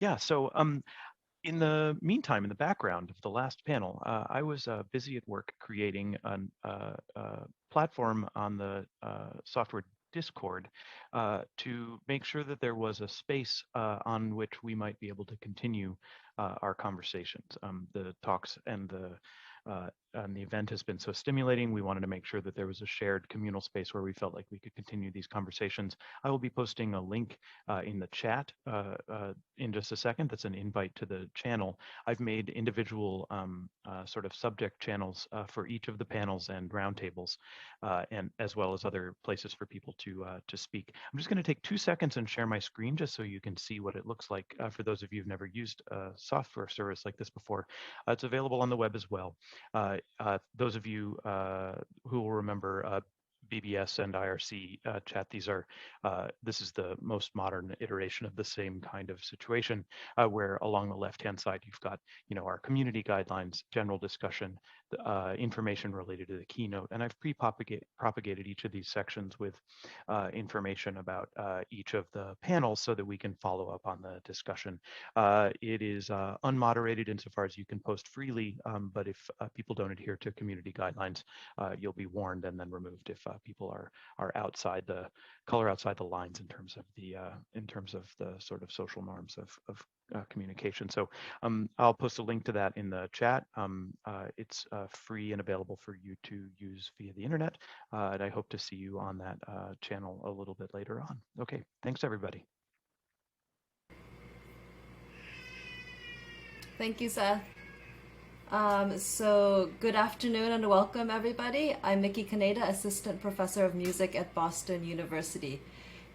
Yeah, so in the meantime, in the background of the last panel, I was busy at work creating a platform on the software Discord to make sure that there was a space on which we might be able to continue our conversations. The talks and the event has been so stimulating. We wanted to make sure that there was a shared communal space where we felt like we could continue these conversations. I will be posting a link in the chat in just a second. That's an invite to the channel. I've made individual sort of subject channels for each of the panels and roundtables, and as well as other places for people to speak. I'm just going to take 2 seconds and share my screen just so you can see what it looks like for those of you who've never used a software service like this before. It's available on the web as well. Those of you who will remember BBS and IRC chat, this is the most modern iteration of the same kind of situation where along the left-hand side, you've got, our community guidelines, general discussion, information related to the keynote. And I've propagated each of these sections with information about each of the panels so that we can follow up on the discussion. It is unmoderated insofar as you can post freely, but if people don't adhere to community guidelines, you'll be warned and then removed if people are outside the lines in terms of the sort of social norms of communication. So I'll post a link to that in the chat. It's free and available for you to use via the internet, and I hope to see you on that channel a little bit later on. Okay, thanks everybody. Thank you, Seth. So good afternoon and welcome everybody. I'm Mickey Kaneda, Assistant Professor of Music at Boston University.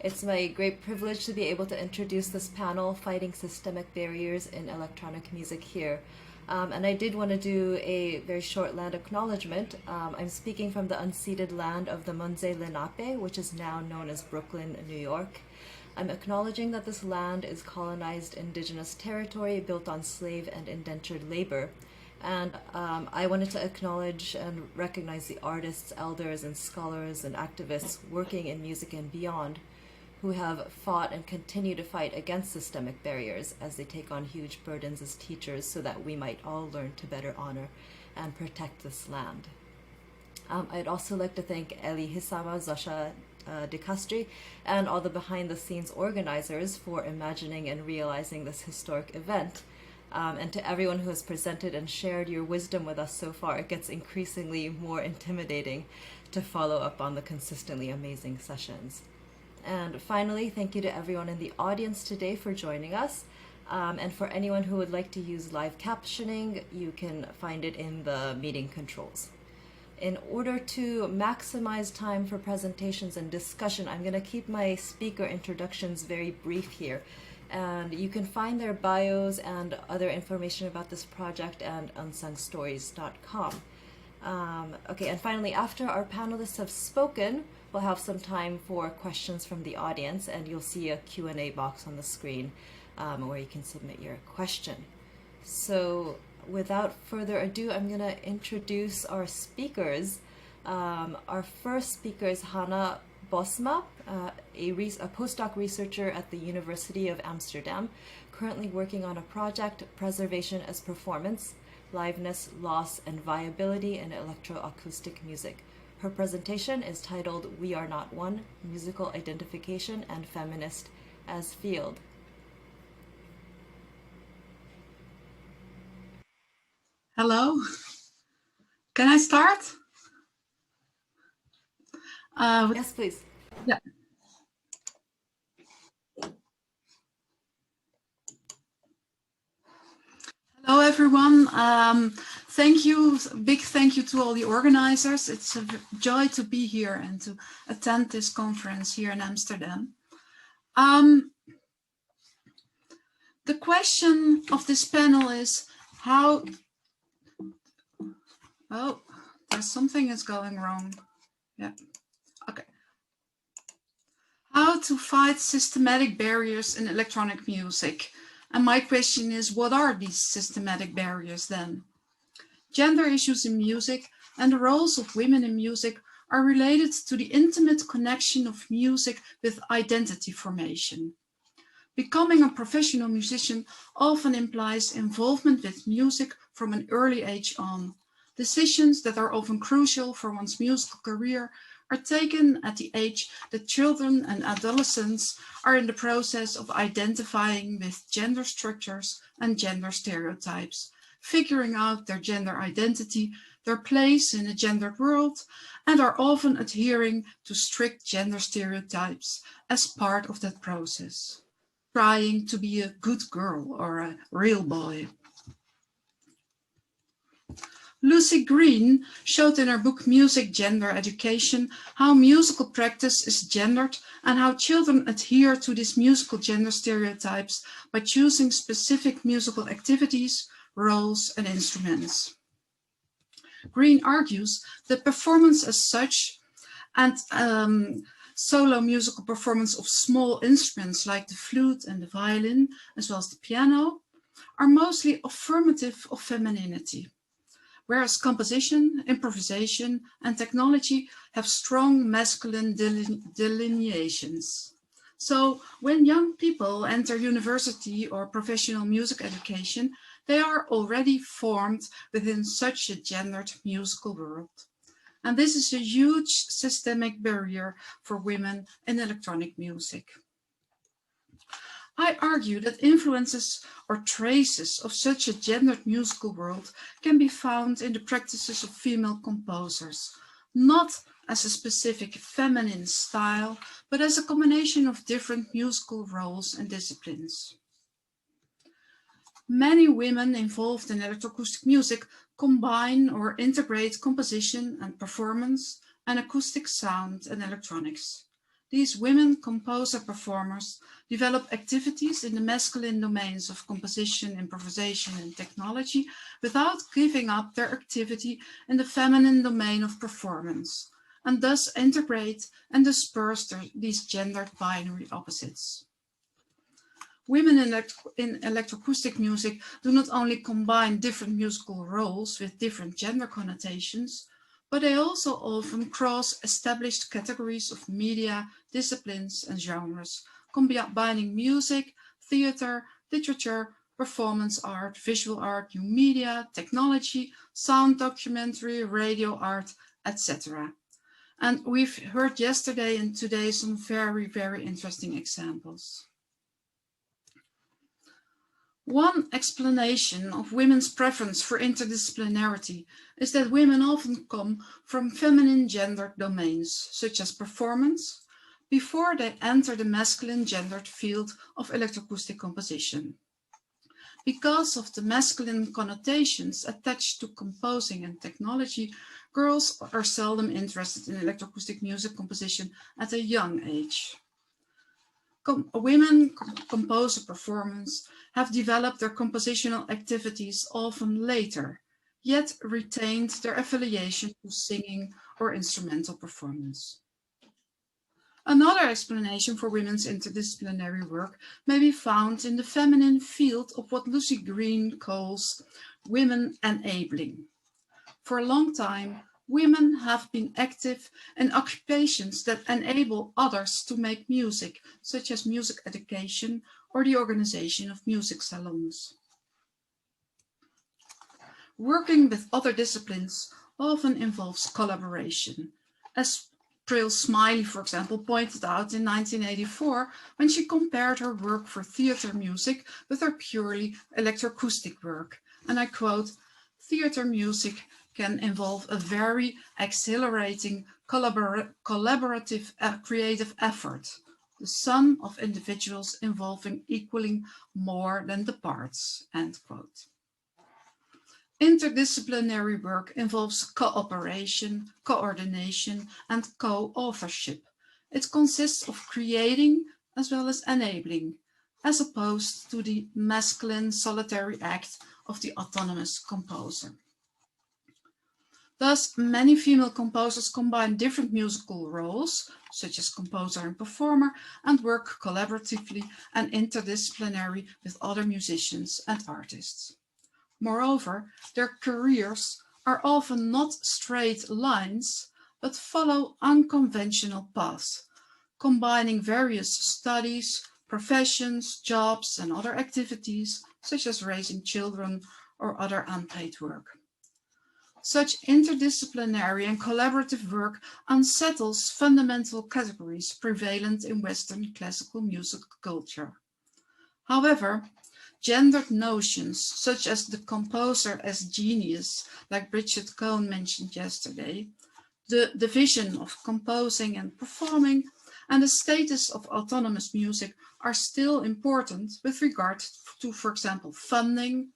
It's my great privilege to be able to introduce this panel, Fighting Systemic Barriers in Electronic Music here. And I did want to do a very short land acknowledgement. I'm speaking from the unceded land of the Munsee Lenape, which is now known as Brooklyn, New York. I'm acknowledging that this land is colonized indigenous territory built on slave and indentured labor. And I wanted to acknowledge and recognize the artists, elders, and scholars and activists working in music and beyond who have fought and continue to fight against systemic barriers as they take on huge burdens as teachers so that we might all learn to better honor and protect this land. I'd also like to thank Eli Hisama, Zasha De Castri, and all the behind-the-scenes organizers for imagining and realizing this historic event. And to everyone who has presented and shared your wisdom with us so far, it gets increasingly more intimidating to follow up on the consistently amazing sessions. And finally, thank you to everyone in the audience today for joining us. And for anyone who would like to use live captioning, you can find it in the meeting controls. In order to maximize time for presentations and discussion, I'm going to keep my speaker introductions very brief here. And you can find their bios and other information about this project at unsungstories.com. Okay, and finally, after our panelists have spoken, we'll have some time for questions from the audience, and you'll see a Q&A box on the screen where you can submit your question. So without further ado, I'm going to introduce our speakers. Our first speaker is Hannah Bosma, a postdoc researcher at the University of Amsterdam, currently working on a project, Preservation as Performance, Liveness, Loss, and Viability in Electroacoustic Music. Her presentation is titled We Are Not One, Musical Identification and Feminist as Field. Hello, can I start? Yes, please. Yeah. Hello, everyone. Thank you, big thank you to all the organizers. It's a joy to be here and to attend this conference here in Amsterdam. The question of this panel is how... Oh, there's something is going wrong. Yeah, okay. How to fight systematic barriers in electronic music. And my question is, what are these systematic barriers then? Gender issues in music and the roles of women in music are related to the intimate connection of music with identity formation. Becoming a professional musician often implies involvement with music from an early age on. Decisions that are often crucial for one's musical career are taken at the age that children and adolescents are in the process of identifying with gender structures and gender stereotypes, figuring out their gender identity, their place in a gendered world, and are often adhering to strict gender stereotypes as part of that process, trying to be a good girl or a real boy. Lucy Green showed in her book Music, Gender Education how musical practice is gendered and how children adhere to these musical gender stereotypes by choosing specific musical activities, roles, and instruments. Green argues that performance as such and solo musical performance of small instruments like the flute and the violin, as well as the piano, are mostly affirmative of femininity, whereas composition, improvisation, and technology have strong masculine delineations. So when young people enter university or professional music education, they are already formed within such a gendered musical world. And this is a huge systemic barrier for women in electronic music. I argue that influences or traces of such a gendered musical world can be found in the practices of female composers, not as a specific feminine style, but as a combination of different musical roles and disciplines. Many women involved in electroacoustic music combine or integrate composition and performance and acoustic sound and electronics. These women composer performers develop activities in the masculine domains of composition, improvisation, and technology without giving up their activity in the feminine domain of performance, and thus integrate and disperse these gendered binary opposites. Women in electroacoustic music do not only combine different musical roles with different gender connotations, but they also often cross established categories of media, disciplines, and genres, combining music, theater, literature, performance art, visual art, new media, technology, sound documentary, radio art, etc. And we've heard yesterday and today some very, very interesting examples. One explanation of women's preference for interdisciplinarity is that women often come from feminine gendered domains, such as performance, before they enter the masculine gendered field of electroacoustic composition. Because of the masculine connotations attached to composing and technology, girls are seldom interested in electroacoustic music composition at a young age. Women composer performance have developed their compositional activities often later, yet retained their affiliation to singing or instrumental performance. Another explanation for women's interdisciplinary work may be found in the feminine field of what Lucy Green calls women enabling. For a long time, women have been active in occupations that enable others to make music, such as music education or the organization of music salons. Working with other disciplines often involves collaboration, as Prill Smiley, for example, pointed out in 1984 when she compared her work for theater music with her purely electroacoustic work. And I quote, "Theater music can involve a very exhilarating collaborative creative effort, the sum of individuals involving equaling more than the parts," end quote. Interdisciplinary work involves cooperation, coordination, and co-authorship. It consists of creating as well as enabling, as opposed to the masculine solitary act of the autonomous composer. Thus, many female composers combine different musical roles, such as composer and performer, and work collaboratively and interdisciplinary with other musicians and artists. Moreover, their careers are often not straight lines, but follow unconventional paths, combining various studies, professions, jobs, and other activities, such as raising children or other unpaid work. Such interdisciplinary and collaborative work unsettles fundamental categories prevalent in Western classical music culture. However, gendered notions such as the composer as genius, like Bridget Cohn mentioned yesterday, the division of composing and performing, and the status of autonomous music are still important with regard to, for example, funding,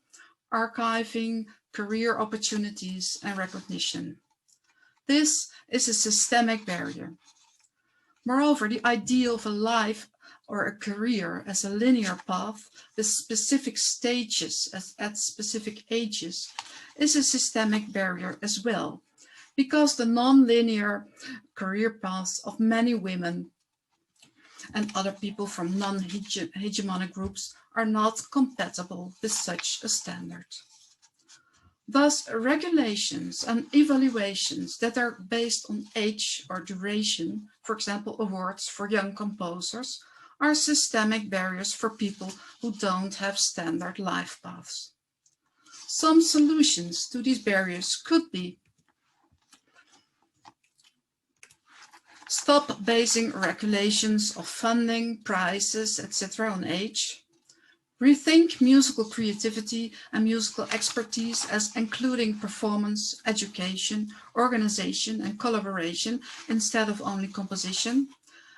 archiving, career opportunities, and recognition. This is a systemic barrier. Moreover, the ideal of a life or a career as a linear path with specific stages at specific ages is a systemic barrier as well, because the non-linear career paths of many women and other people from non-hegemonic groups are not compatible with such a standard. Thus, regulations and evaluations that are based on age or duration, for example, awards for young composers, are systemic barriers for people who don't have standard life paths. Some solutions to these barriers could be: stop basing regulations of funding, prices, etc. on age. Rethink musical creativity and musical expertise as including performance, education, organization, and collaboration instead of only composition,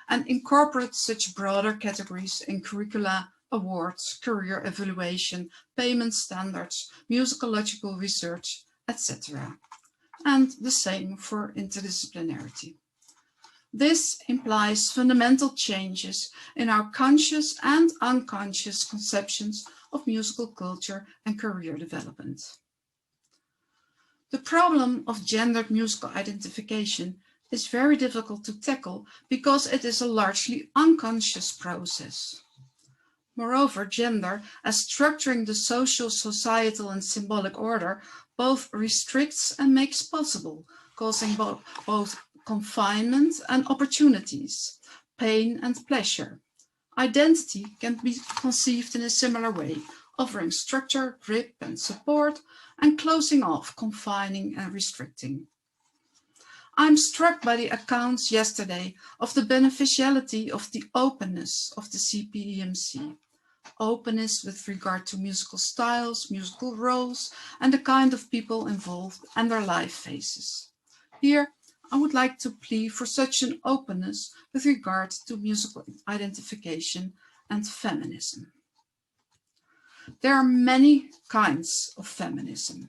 and incorporate such broader categories in curricula, awards, career evaluation, payment standards, musicological research, etc. And the same for interdisciplinarity. This implies fundamental changes in our conscious and unconscious conceptions of musical culture and career development. The problem of gendered musical identification is very difficult to tackle because it is a largely unconscious process. Moreover, gender, as structuring the social, societal, and symbolic order, both restricts and makes possible, causing both confinement and opportunities, pain and pleasure. Identity can be conceived in a similar way, offering structure, grip, and support, and closing off, confining and restricting. I'm struck by the accounts yesterday of the beneficiality of the openness of the CPEMC. Openness with regard to musical styles, musical roles, and the kind of people involved and their life phases. Here, I would like to plea for such an openness with regard to musical identification and feminism. There are many kinds of feminism.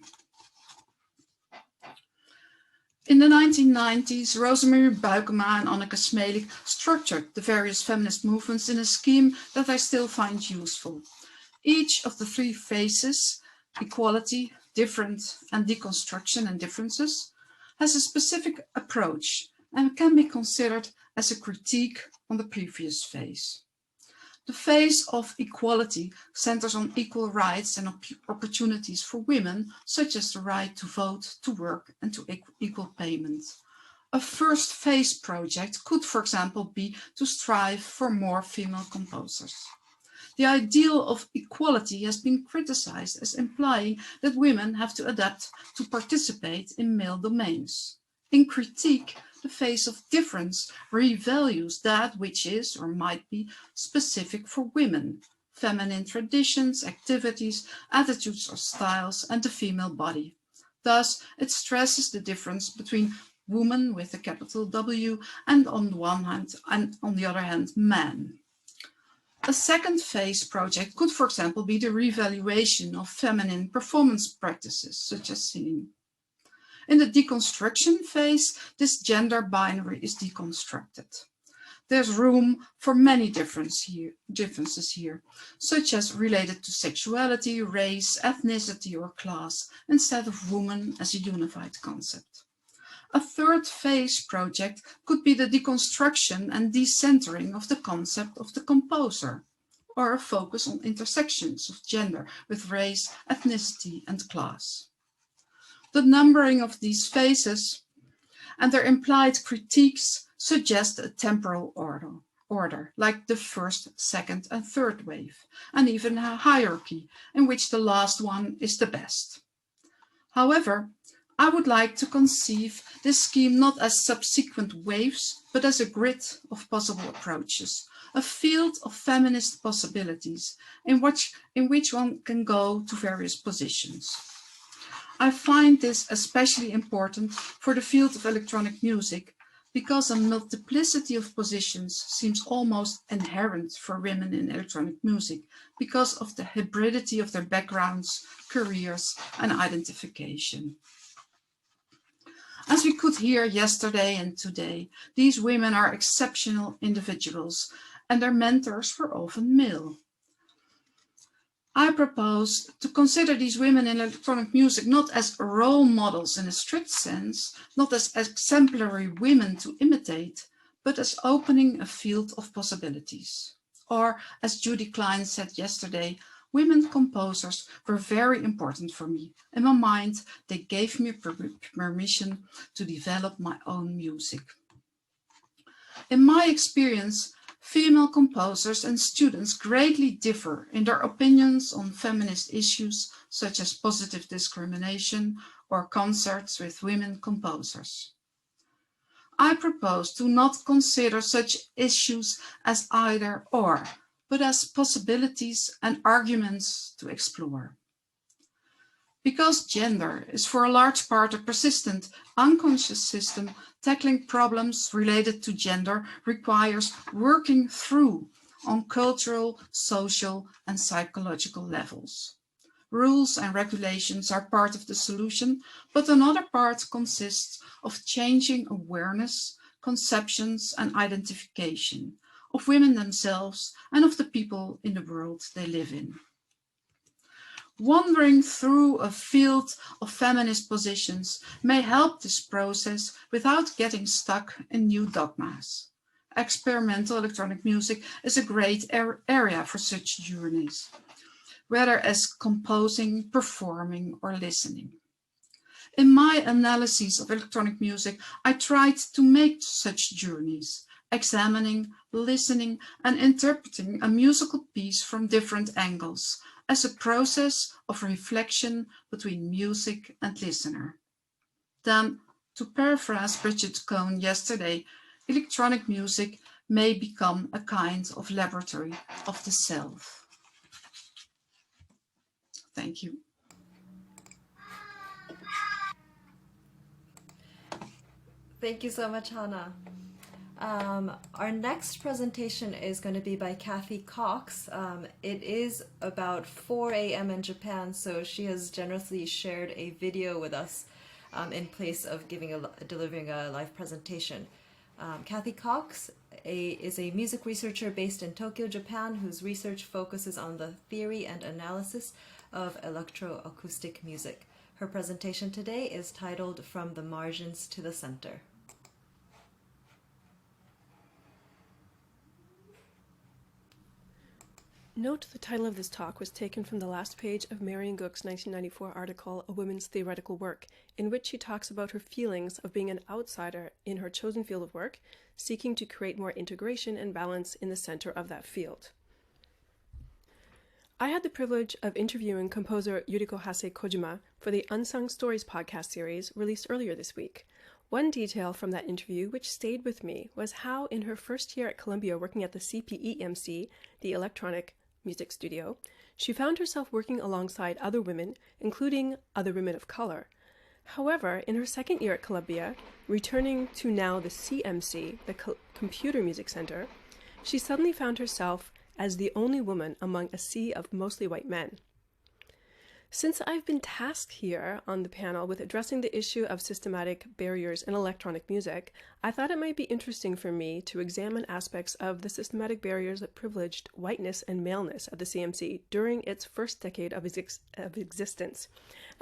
In the 1990s, Rosemary Buikema and Anneke Smelik structured the various feminist movements in a scheme that I still find useful. Each of the three phases, equality, different, and deconstruction and differences, has a specific approach and can be considered as a critique on the previous phase. The phase of equality centers on equal rights and opportunities for women, such as the right to vote, to work, and to equal payment. A first phase project could, for example, be to strive for more female composers. The ideal of equality has been criticized as implying that women have to adapt to participate in male domains. In critique, the phase of difference revalues that which is or might be specific for women, feminine traditions, activities, attitudes or styles, and the female body. Thus, it stresses the difference between woman with a capital W and on the one hand, and on the other hand, man. A second phase project could, for example, be the revaluation of feminine performance practices, such as singing. In the deconstruction phase, this gender binary is deconstructed. There's room for many differences here, such as related to sexuality, race, ethnicity, or class, instead of woman as a unified concept. A third phase project could be the deconstruction and decentering of the concept of the composer, or a focus on intersections of gender with race, ethnicity, and class. The numbering of these phases and their implied critiques suggest a temporal order, order, like the first, second, and third wave, and even a hierarchy in which the last one is the best. However, I would like to conceive this scheme not as subsequent waves, but as a grid of possible approaches, a field of feminist possibilities in which one can go to various positions. I find this especially important for the field of electronic music because a multiplicity of positions seems almost inherent for women in electronic music because of the hybridity of their backgrounds, careers, and identification. As we could hear yesterday and today, these women are exceptional individuals and their mentors were often male. I propose to consider these women in electronic music not as role models in a strict sense, not as exemplary women to imitate, but as opening a field of possibilities. Or, as Judy Klein said yesterday, women composers were very important for me. In my mind, they gave me permission to develop my own music. In my experience, female composers and students greatly differ in their opinions on feminist issues such as positive discrimination or concerts with women composers. I propose to not consider such issues as either or, but as possibilities and arguments to explore. Because gender is for a large part a persistent, unconscious system, tackling problems related to gender requires working through on cultural, social, and psychological levels. Rules and regulations are part of the solution, but another part consists of changing awareness, conceptions, and identification of women themselves and of the people in the world they live in. Wandering through a field of feminist positions may help this process without getting stuck in new dogmas. Experimental electronic music is a great area for such journeys, whether as composing, performing, or listening. In my analyses of electronic music, I tried to make such journeys, examining, listening, and interpreting a musical piece from different angles, as a process of reflection between music and listener. Then, to paraphrase Bridget Cohn yesterday, electronic music may become a kind of laboratory of the self. Thank you. Thank you so much, Hannah. Our next presentation is going to be by Kathy Cox. It is about 4 a.m. in Japan, so she has generously shared a video with us in place of delivering a live presentation. Kathy Cox is a music researcher based in Tokyo, Japan, whose research focuses on the theory and analysis of electroacoustic music. Her presentation today is titled From the Margins to the Center. Note the title of this talk was taken from the last page of Marian Gook's 1994 article, A Woman's Theoretical Work, in which she talks about her feelings of being an outsider in her chosen field of work, seeking to create more integration and balance in the center of that field. I had the privilege of interviewing composer Yuriko Hase Kojima for the Unsung Stories podcast series released earlier this week. One detail from that interview which stayed with me was how in her first year at Columbia working at the CPEMC, the Electronic Music Studio, she found herself working alongside other women, including other women of color. However, in her second year at Columbia, returning to now the CMC, the Computer Music Center, she suddenly found herself as the only woman among a sea of mostly white men. Since I've been tasked here on the panel with addressing the issue of systematic barriers in electronic music, I thought it might be interesting for me to examine aspects of the systematic barriers that privileged whiteness and maleness at the CMC during its first decade of existence,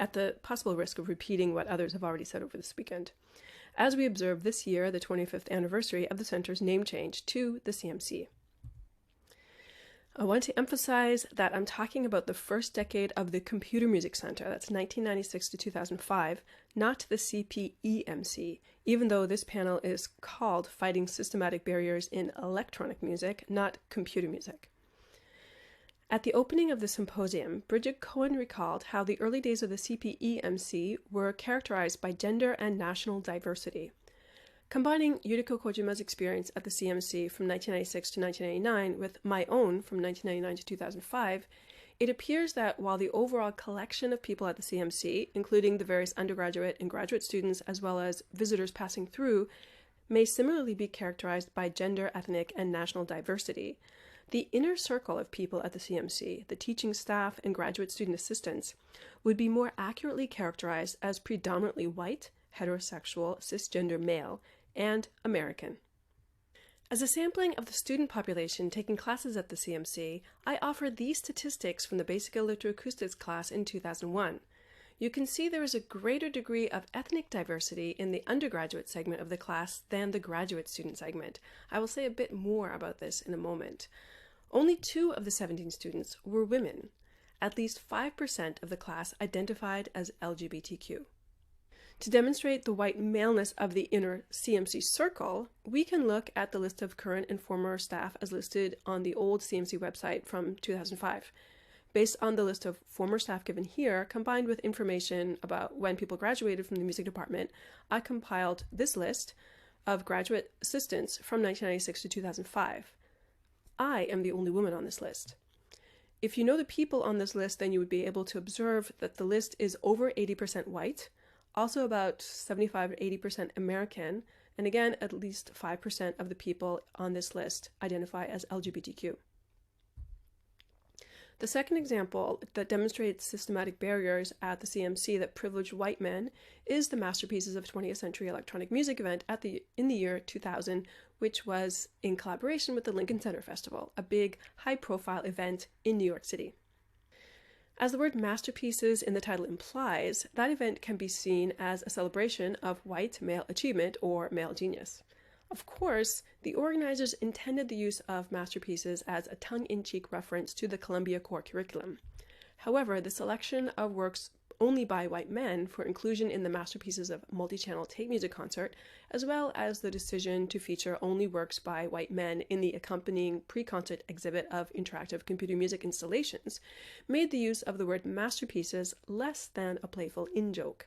at the possible risk of repeating what others have already said over this weekend, as we observe this year the 25th anniversary of the center's name change to the CMC. I want to emphasize that I'm talking about the first decade of the Computer Music Center, that's 1996 to 2005, not the CPEMC, even though this panel is called Fighting Systematic Barriers in Electronic Music, not Computer Music. At the opening of the symposium, Bridget Cohen recalled how the early days of the CPEMC were characterized by gender and national diversity. Combining Yuriko Kojima's experience at the CMC from 1996 to 1999 with my own from 1999 to 2005, it appears that while the overall collection of people at the CMC, including the various undergraduate and graduate students as well as visitors passing through, may similarly be characterized by gender, ethnic, and national diversity, the inner circle of people at the CMC, the teaching staff and graduate student assistants, would be more accurately characterized as predominantly white, heterosexual, cisgender male, and American. As a sampling of the student population taking classes at the CMC, I offer these statistics from the Basic Electroacoustics class in 2001. You can see there is a greater degree of ethnic diversity in the undergraduate segment of the class than the graduate student segment. I will say a bit more about this in a moment. Only 2 of the 17 students were women. At least 5% of the class identified as LGBTQ. To demonstrate the white maleness of the inner CMC circle, we can look at the list of current and former staff as listed on the old CMC website from 2005. Based on the list of former staff given here, combined with information about when people graduated from the music department, I compiled this list of graduate assistants from 1996 to 2005. I am the only woman on this list. If you know the people on this list, then you would be able to observe that the list is over 80% white, also about 75 to 80% American, and again, at least 5% of the people on this list identify as LGBTQ. The second example that demonstrates systematic barriers at the CMC that privilege white men is the Masterpieces of 20th Century Electronic Music event in the year 2000, which was in collaboration with the Lincoln Center Festival, a big, high-profile event in New York City. As the word masterpieces in the title implies, that event can be seen as a celebration of white male achievement or male genius. Of course, the organizers intended the use of masterpieces as a tongue-in-cheek reference to the Columbia core curriculum. However, the selection of works only by white men for inclusion in the Masterpieces of Multi-Channel Tape Music Concert, as well as the decision to feature only works by white men in the accompanying pre-concert exhibit of interactive computer music installations, made the use of the word masterpieces less than a playful in-joke.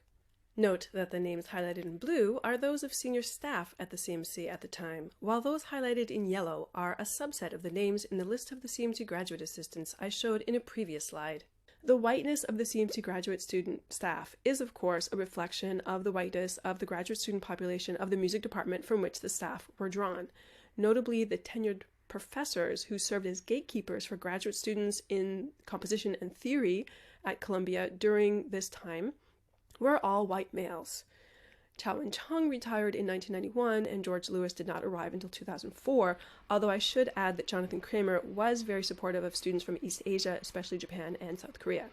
Note that the names highlighted in blue are those of senior staff at the CMC at the time, while those highlighted in yellow are a subset of the names in the list of the CMC graduate assistants I showed in a previous slide. The whiteness of the CMC graduate student staff is, of course, a reflection of the whiteness of the graduate student population of the music department from which the staff were drawn, notably the tenured professors who served as gatekeepers for graduate students in composition and theory at Columbia during this time were all white males. Chao and-chung retired in 1991 and George Lewis did not arrive until 2004, although I should add that Jonathan Kramer was very supportive of students from East Asia, especially Japan and South Korea.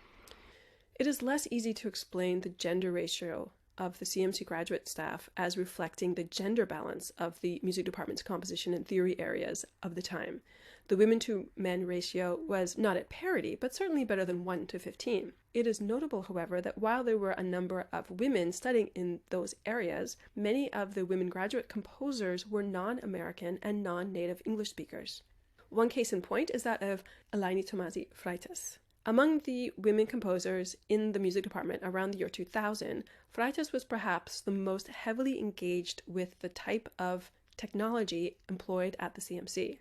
It is less easy to explain the gender ratio of the CMC graduate staff as reflecting the gender balance of the music department's composition and theory areas of the time. The women to men ratio was not at parity, but certainly better than 1 to 15. It is notable, however, that while there were a number of women studying in those areas, many of the women graduate composers were non-American and non-native English speakers. One case in point is that of Alaini Tomasi Freitas. Among the women composers in the music department around the year 2000, Freitas was perhaps the most heavily engaged with the type of technology employed at the CMC.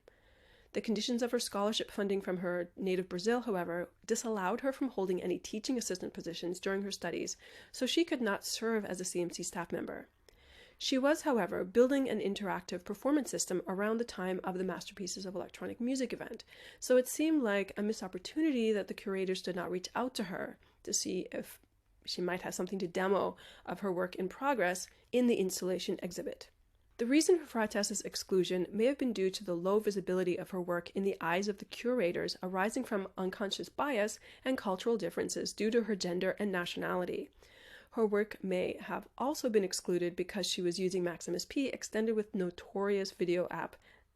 The conditions of her scholarship funding from her native Brazil, however, disallowed her from holding any teaching assistant positions during her studies, so she could not serve as a CMC staff member. She was, however, building an interactive performance system around the time of the Masterpieces of Electronic Music event, so it seemed like a missed opportunity that the curators did not reach out to her to see if she might have something to demo of her work in progress in the installation exhibit. The reason for Freitas' exclusion may have been due to the low visibility of her work in the eyes of the curators arising from unconscious bias and cultural differences due to her gender and nationality. Her work may have also been excluded because she was using Maximus P extended with notorious video app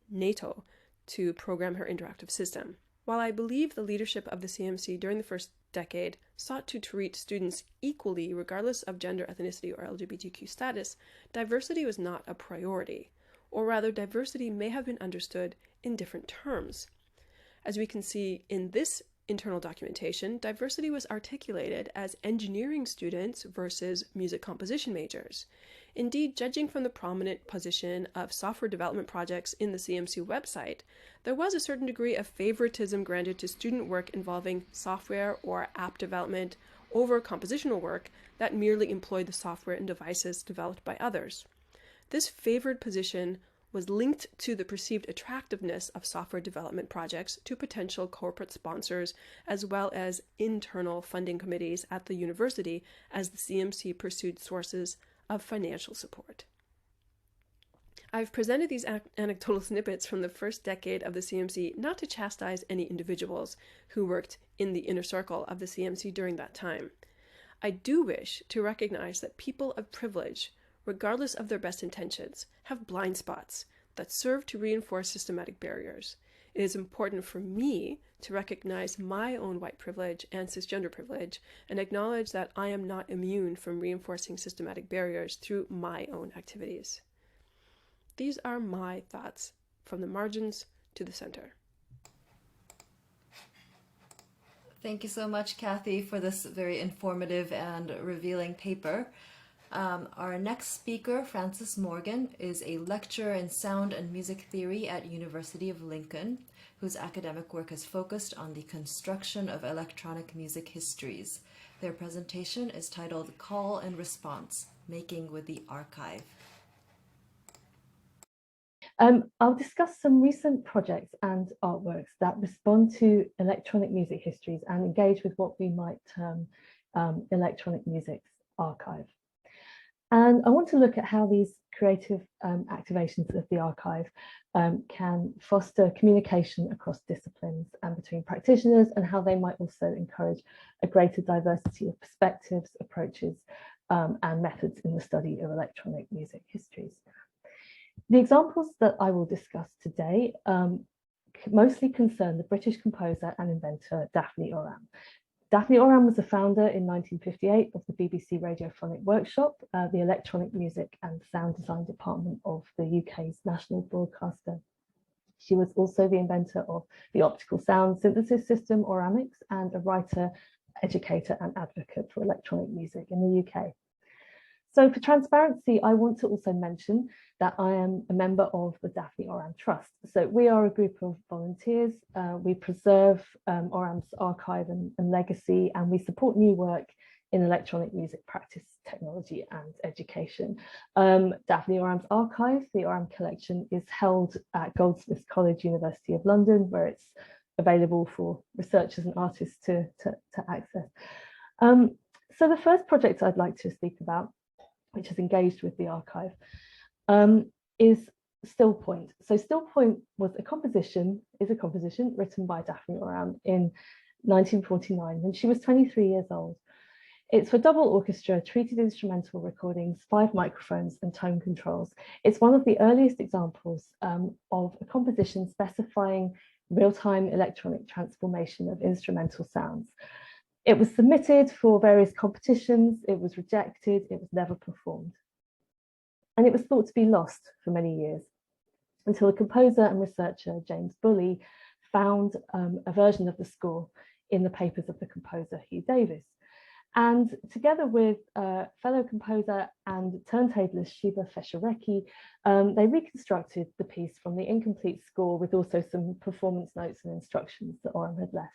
NATO to program her interactive system. While I believe the leadership of the CMC during the first decade sought to treat students equally regardless of gender, ethnicity, or LGBTQ status, diversity was not a priority, or rather diversity may have been understood in different terms. As we can see in this internal documentation, diversity was articulated as engineering students versus music composition majors. Indeed, judging from the prominent position of software development projects in the CMC website, there was a certain degree of favoritism granted to student work involving software or app development over compositional work that merely employed the software and devices developed by others. This favored position was linked to the perceived attractiveness of software development projects to potential corporate sponsors, as well as internal funding committees at the university as the CMC pursued sources of financial support. I've presented these anecdotal snippets from the first decade of the CMC not to chastise any individuals who worked in the inner circle of the CMC during that time. I do wish to recognize that people of privilege, regardless of their best intentions, have blind spots that serve to reinforce systematic barriers. It is important for me to recognize my own white privilege and cisgender privilege and acknowledge that I am not immune from reinforcing systematic barriers through my own activities. These are my thoughts from the margins to the center. Thank you so much, Kathy, for this very informative and revealing paper. Our next speaker, Frances Morgan, is a lecturer in sound and music theory at University of Lincoln, whose academic work has focused on the construction of electronic music histories. Their presentation is titled Call and Response, Making with the Archive. I'll discuss some recent projects and artworks that respond to electronic music histories and engage with what we might term electronic music's archive. And I want to look at how these creative activations of the archive can foster communication across disciplines and between practitioners, and how they might also encourage a greater diversity of perspectives, approaches, and methods in the study of electronic music histories. The examples that I will discuss today mostly concern the British composer and inventor Daphne Oram. Daphne Oram was the founder in 1958 of the BBC Radiophonic Workshop, the electronic music and sound design department of the UK's national broadcaster. She was also the inventor of the optical sound synthesis system Mineoramics, and a writer, educator and advocate for electronic music in the UK. So for transparency, I want to also mention that I am a member of the Daphne Oram Trust. So we are a group of volunteers. We preserve Oram's archive and legacy, and we support new work in electronic music practice, technology and education. Daphne Oram's archive, the Oram collection, is held at Goldsmiths College, University of London, where it's available for researchers and artists to access. So the first project I'd like to speak about, which is engaged with the archive, is Still Point. So Still Point is a composition written by Daphne Oram in 1949 when she was 23 years old. It's for double orchestra, treated instrumental recordings, 5 microphones and tone controls. It's one of the earliest examples of a composition specifying real-time electronic transformation of instrumental sounds. It was submitted for various competitions, it was rejected, it was never performed. And it was thought to be lost for many years, until the composer and researcher James Bully found a version of the score in the papers of the composer Hugh Davis. And together with fellow composer and turntablist Shiva Feshirecki, they reconstructed the piece from the incomplete score with also some performance notes and instructions that Oram had left.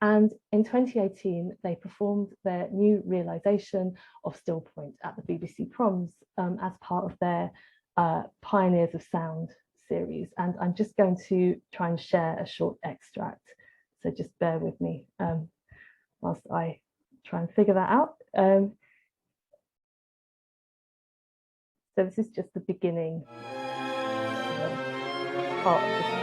And in 2018, they performed their new realisation of Still Point at the BBC Proms as part of their Pioneers of Sound series. And I'm just going to try and share a short extract. So just bear with me whilst I try and figure that out. So this is just the beginning part of the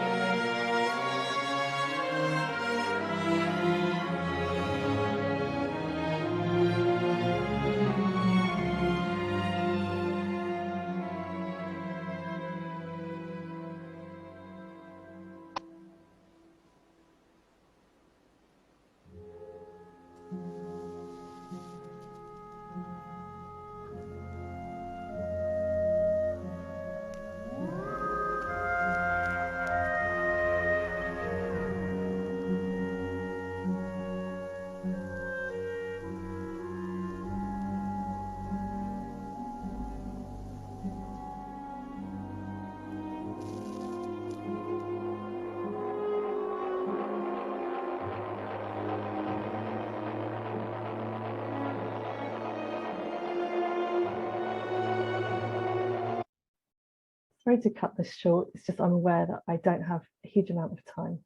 sorry to cut this short. It's just I'm aware that I don't have a huge amount of time.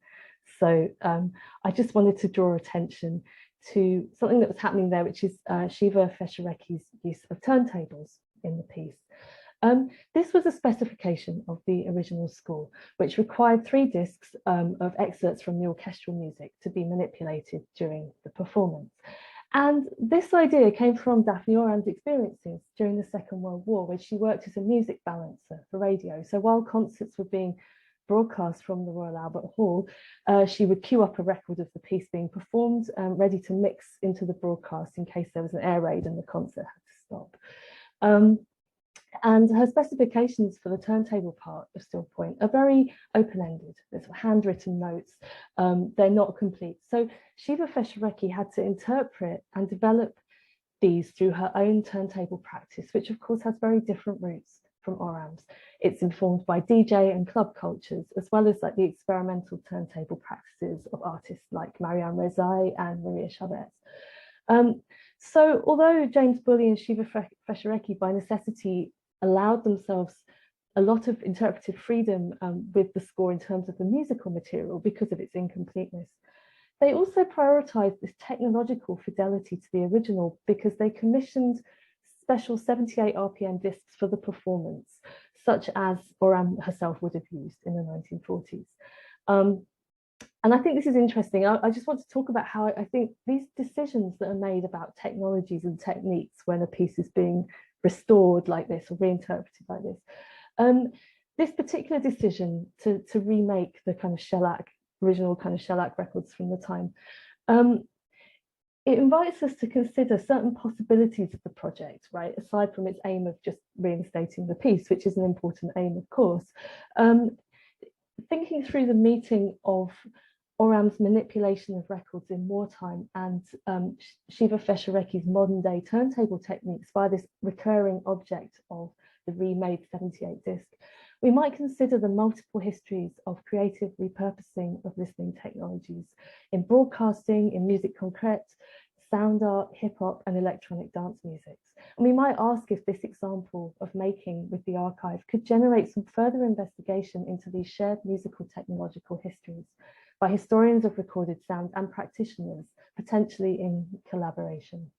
So I just wanted to draw attention to something that was happening there, which is Shiva Feshirecki's use of turntables in the piece. This was a specification of the original score, which required 3 discs of excerpts from the orchestral music to be manipulated during the performance. And this idea came from Daphne Oram's experiences during the Second World War, where she worked as a music balancer for radio. So while concerts were being broadcast from the Royal Albert Hall, she would queue up a record of the piece being performed, ready to mix into the broadcast in case there was an air raid and the concert had to stop. And her specifications for the turntable part of Still Point are very open-ended. There's handwritten notes. They're not complete. So Shiva Feshirecki had to interpret and develop these through her own turntable practice, which of course has very different roots from Oram's. It's informed by DJ and club cultures, as well as like the experimental turntable practices of artists like Marianne Rezai and Maria Chavez. So although James Bully and Shiva Feshirecki by necessity allowed themselves a lot of interpretive freedom with the score in terms of the musical material because of its incompleteness, they also prioritized this technological fidelity to the original because they commissioned special 78 RPM discs for the performance, such as Oram herself would have used in the 1940s. And I think this is interesting. I just want to talk about how I think these decisions that are made about technologies and techniques when a piece is being restored like this or reinterpreted like this. This particular decision to remake the kind of shellac, original kind of shellac records from the time, it invites us to consider certain possibilities of the project, right? Aside from its aim of just reinstating the piece, which is an important aim, of course. Thinking through the meeting of Oram's manipulation of records in wartime and Shiva Feshirecki's modern day turntable techniques via this recurring object of the remade 78 disc, we might consider the multiple histories of creative repurposing of listening technologies in broadcasting, in musique concrète, sound art, hip hop, and electronic dance music. And we might ask if this example of making with the archive could generate some further investigation into these shared musical technological histories by historians of recorded sound and practitioners, potentially in collaboration.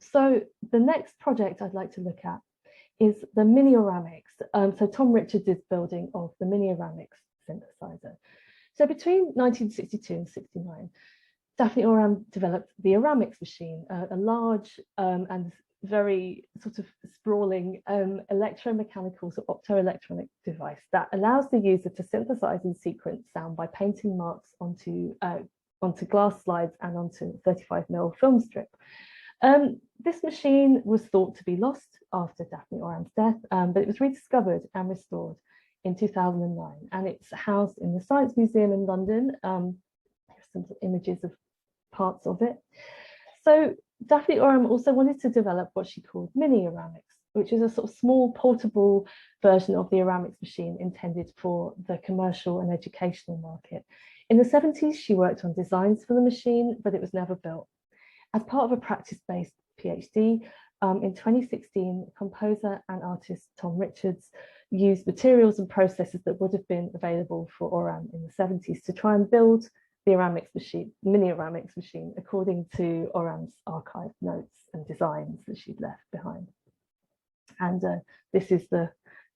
So the next project I'd like to look at is the Mineoramics. So Tom Richards' building of the Mineoramics synthesizer. So between 1962 and 69, Daphne Oram developed the Mineoramics machine, a large and very sort of sprawling electromechanical, so optoelectronic device that allows the user to synthesize and sequence sound by painting marks onto glass slides and onto 35mm film strip. This machine was thought to be lost after Daphne Oram's death, but it was rediscovered and restored in 2009, and it's housed in the Science Museum in London. Here's some images of parts of it. So Daphne Oram also wanted to develop what she called Mineoramics, which is a sort of small portable version of the Mineoramics machine intended for the commercial and educational market. In the 70s, she worked on designs for the machine, but it was never built. As part of a practice-based PhD, in 2016, composer and artist Tom Richards used materials and processes that would have been available for Oram in the 70s to try and build the Mineoramics machine according to Oram's archived notes and designs that she'd left behind. And this is the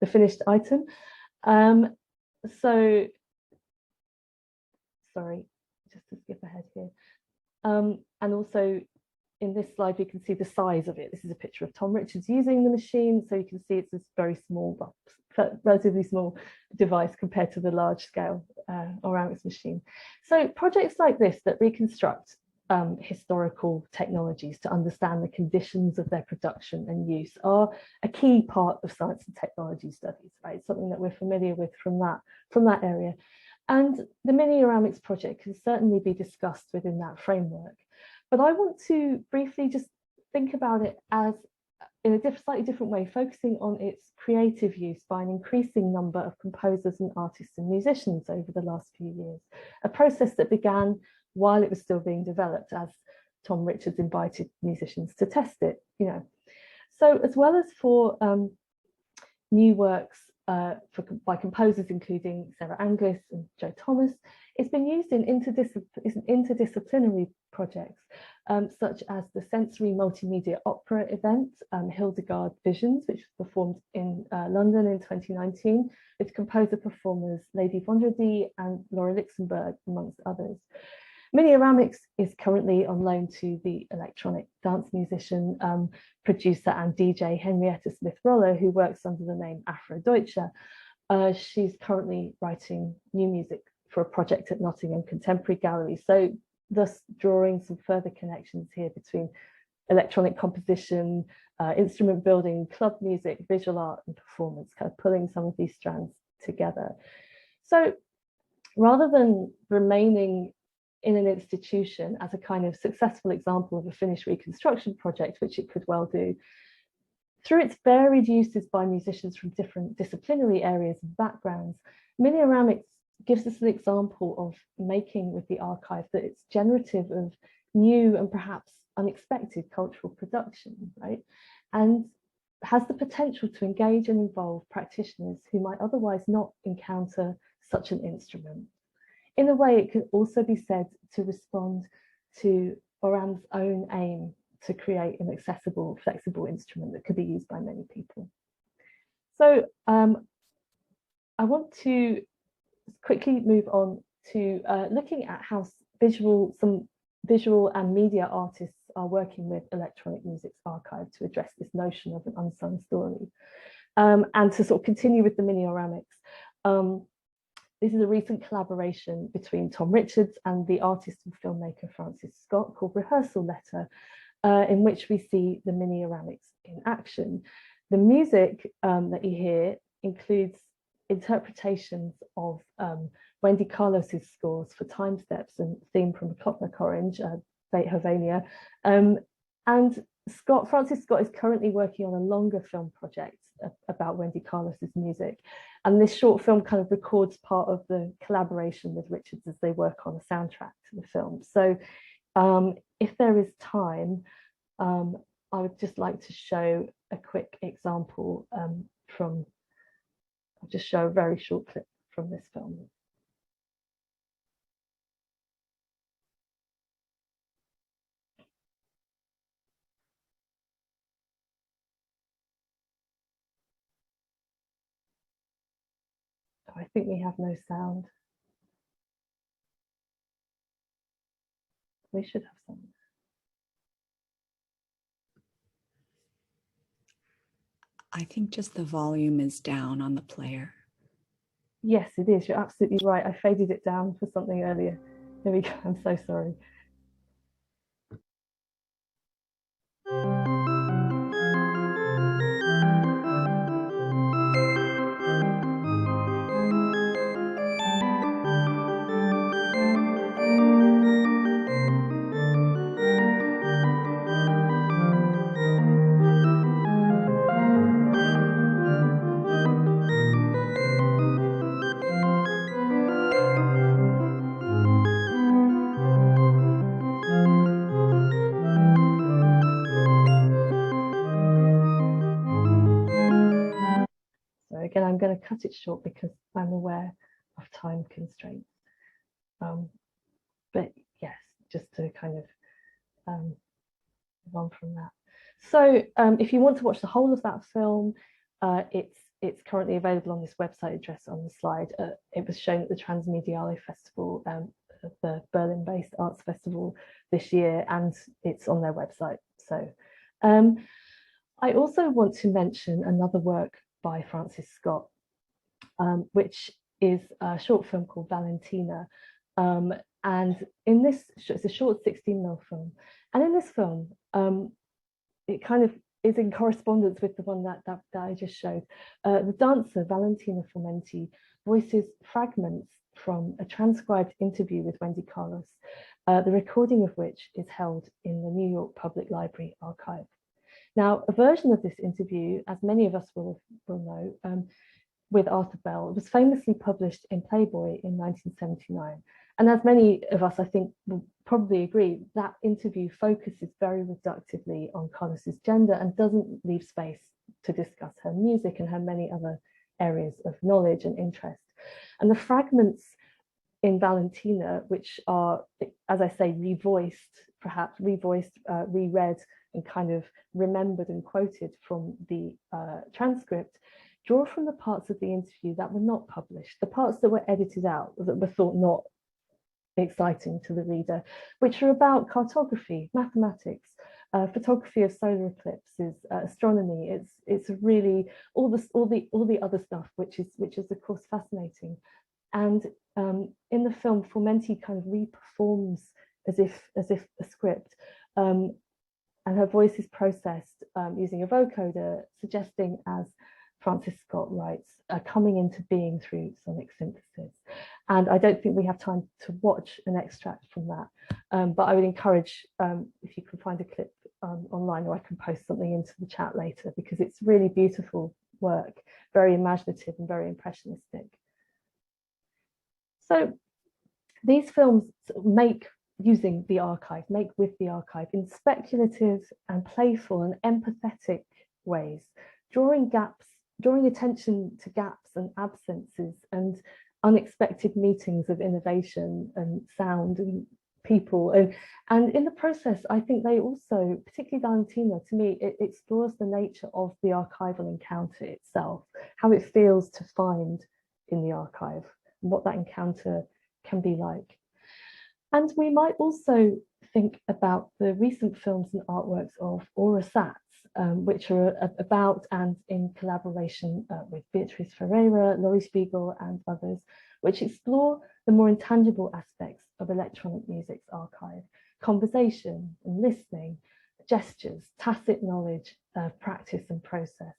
finished item. So, sorry, just to skip ahead here. And also in this slide, we can see the size of it. This is a picture of Tom Richards using the machine. So you can see it's this very small, relatively small device compared to the large scale Mineoramics machine. So projects like this that reconstruct historical technologies to understand the conditions of their production and use are a key part of science and technology studies, right? Something that we're familiar with from that area. And the Mineoramics project can certainly be discussed within that framework. But I want to briefly just think about it as in a slightly different way, focusing on its creative use by an increasing number of composers and artists and musicians over the last few years, a process that began while it was still being developed, as Tom Richards invited musicians to test it, you know. So as well as for new works by composers including Sarah Angus and Joe Thomas. It's been used in interdisciplinary projects such as the sensory multimedia opera event, Hildegard Visions, which was performed in London in 2019 with composer-performers Lady Vondrady and Laura Luxemburg, amongst others. Mineoramics is currently on loan to the electronic dance musician, producer and DJ Henrietta Smith-Rollo, who works under the name Afro Deutsche. She's currently writing new music for a project at Nottingham Contemporary Gallery, so thus drawing some further connections here between electronic composition, instrument building, club music, visual art and performance, kind of pulling some of these strands together. So rather than remaining in an institution as a kind of successful example of a Finnish reconstruction project, which it could well do, through its varied uses by musicians from different disciplinary areas and backgrounds, Mineoramics gives us an example of making with the archive that it's generative of new and perhaps unexpected cultural production, right? And has the potential to engage and involve practitioners who might otherwise not encounter such an instrument. In a way, it could also be said to respond to Oram's own aim to create an accessible, flexible instrument that could be used by many people. So I want to quickly move on to looking at how some visual and media artists are working with electronic music's archive to address this notion of an unsung story, and to sort of continue with the Mineoramics. This is a recent collaboration between Tom Richards and the artist and filmmaker Francis Scott called Rehearsal Letter, in which we see the Mineoramics in action. The music that you hear includes interpretations of Wendy Carlos's scores for Time Steps and Theme from A Clockwork Orange, Beethovenia. And Francis Scott is currently working on a longer film project about Wendy Carlos's music. And this short film kind of records part of the collaboration with Richards as they work on a soundtrack to the film. So if there is time, I would just like to show a quick example I'll just show a very short clip from this film. I think we have no sound. We should have some. I think just the volume is down on the player. Yes, it is. You're absolutely right. I faded it down for something earlier. Here we go. I'm so sorry. Again, I'm going to cut it short because I'm aware of time constraints. But yes, just to kind of move on from that. So if you want to watch the whole of that film, it's currently available on this website address on the slide. It was shown at the Transmediale Festival, the Berlin-based arts festival this year, and it's on their website. So I also want to mention another work by Francis Scott, which is a short film called Valentina. And in this, it's a short 16mm film. And in this film, it kind of is in correspondence with the one that I just showed. The dancer, Valentina Formenti, voices fragments from a transcribed interview with Wendy Carlos, the recording of which is held in the New York Public Library archive. Now, a version of this interview, as many of us will know, with Arthur Bell, was famously published in Playboy in 1979. And as many of us, I think, will probably agree, that interview focuses very reductively on Carlos's gender and doesn't leave space to discuss her music and her many other areas of knowledge and interest. And the fragments in Valentina, which are, as I say, perhaps revoiced, reread, and kind of remembered and quoted from the transcript, draw from the parts of the interview that were not published, the parts that were edited out, that were thought not exciting to the reader, which are about cartography, mathematics, photography of solar eclipses, astronomy. It's really all the other stuff, which is of course fascinating. And in the film, Formenti kind of re-performs as if a script, and her voice is processed using a vocoder, suggesting, as Francis Scott writes, coming into being through sonic synthesis. And I don't think we have time to watch an extract from that, but I would encourage, if you can find a clip online, or I can post something into the chat later, because it's really beautiful work, very imaginative and very impressionistic. So these films make using the archive, make with the archive in speculative and playful and empathetic ways, drawing attention to gaps and absences and unexpected meetings of innovation and sound and people. And in the process, I think they also, particularly Valentina, to me, it explores the nature of the archival encounter itself, how it feels to find in the archive, and what that encounter can be like. And we might also think about the recent films and artworks of Aura Satz, which are about and in collaboration with Beatriz Ferreira, Laurie Spiegel and others, which explore the more intangible aspects of electronic music's archive: conversation and listening, gestures, tacit knowledge, practice and process,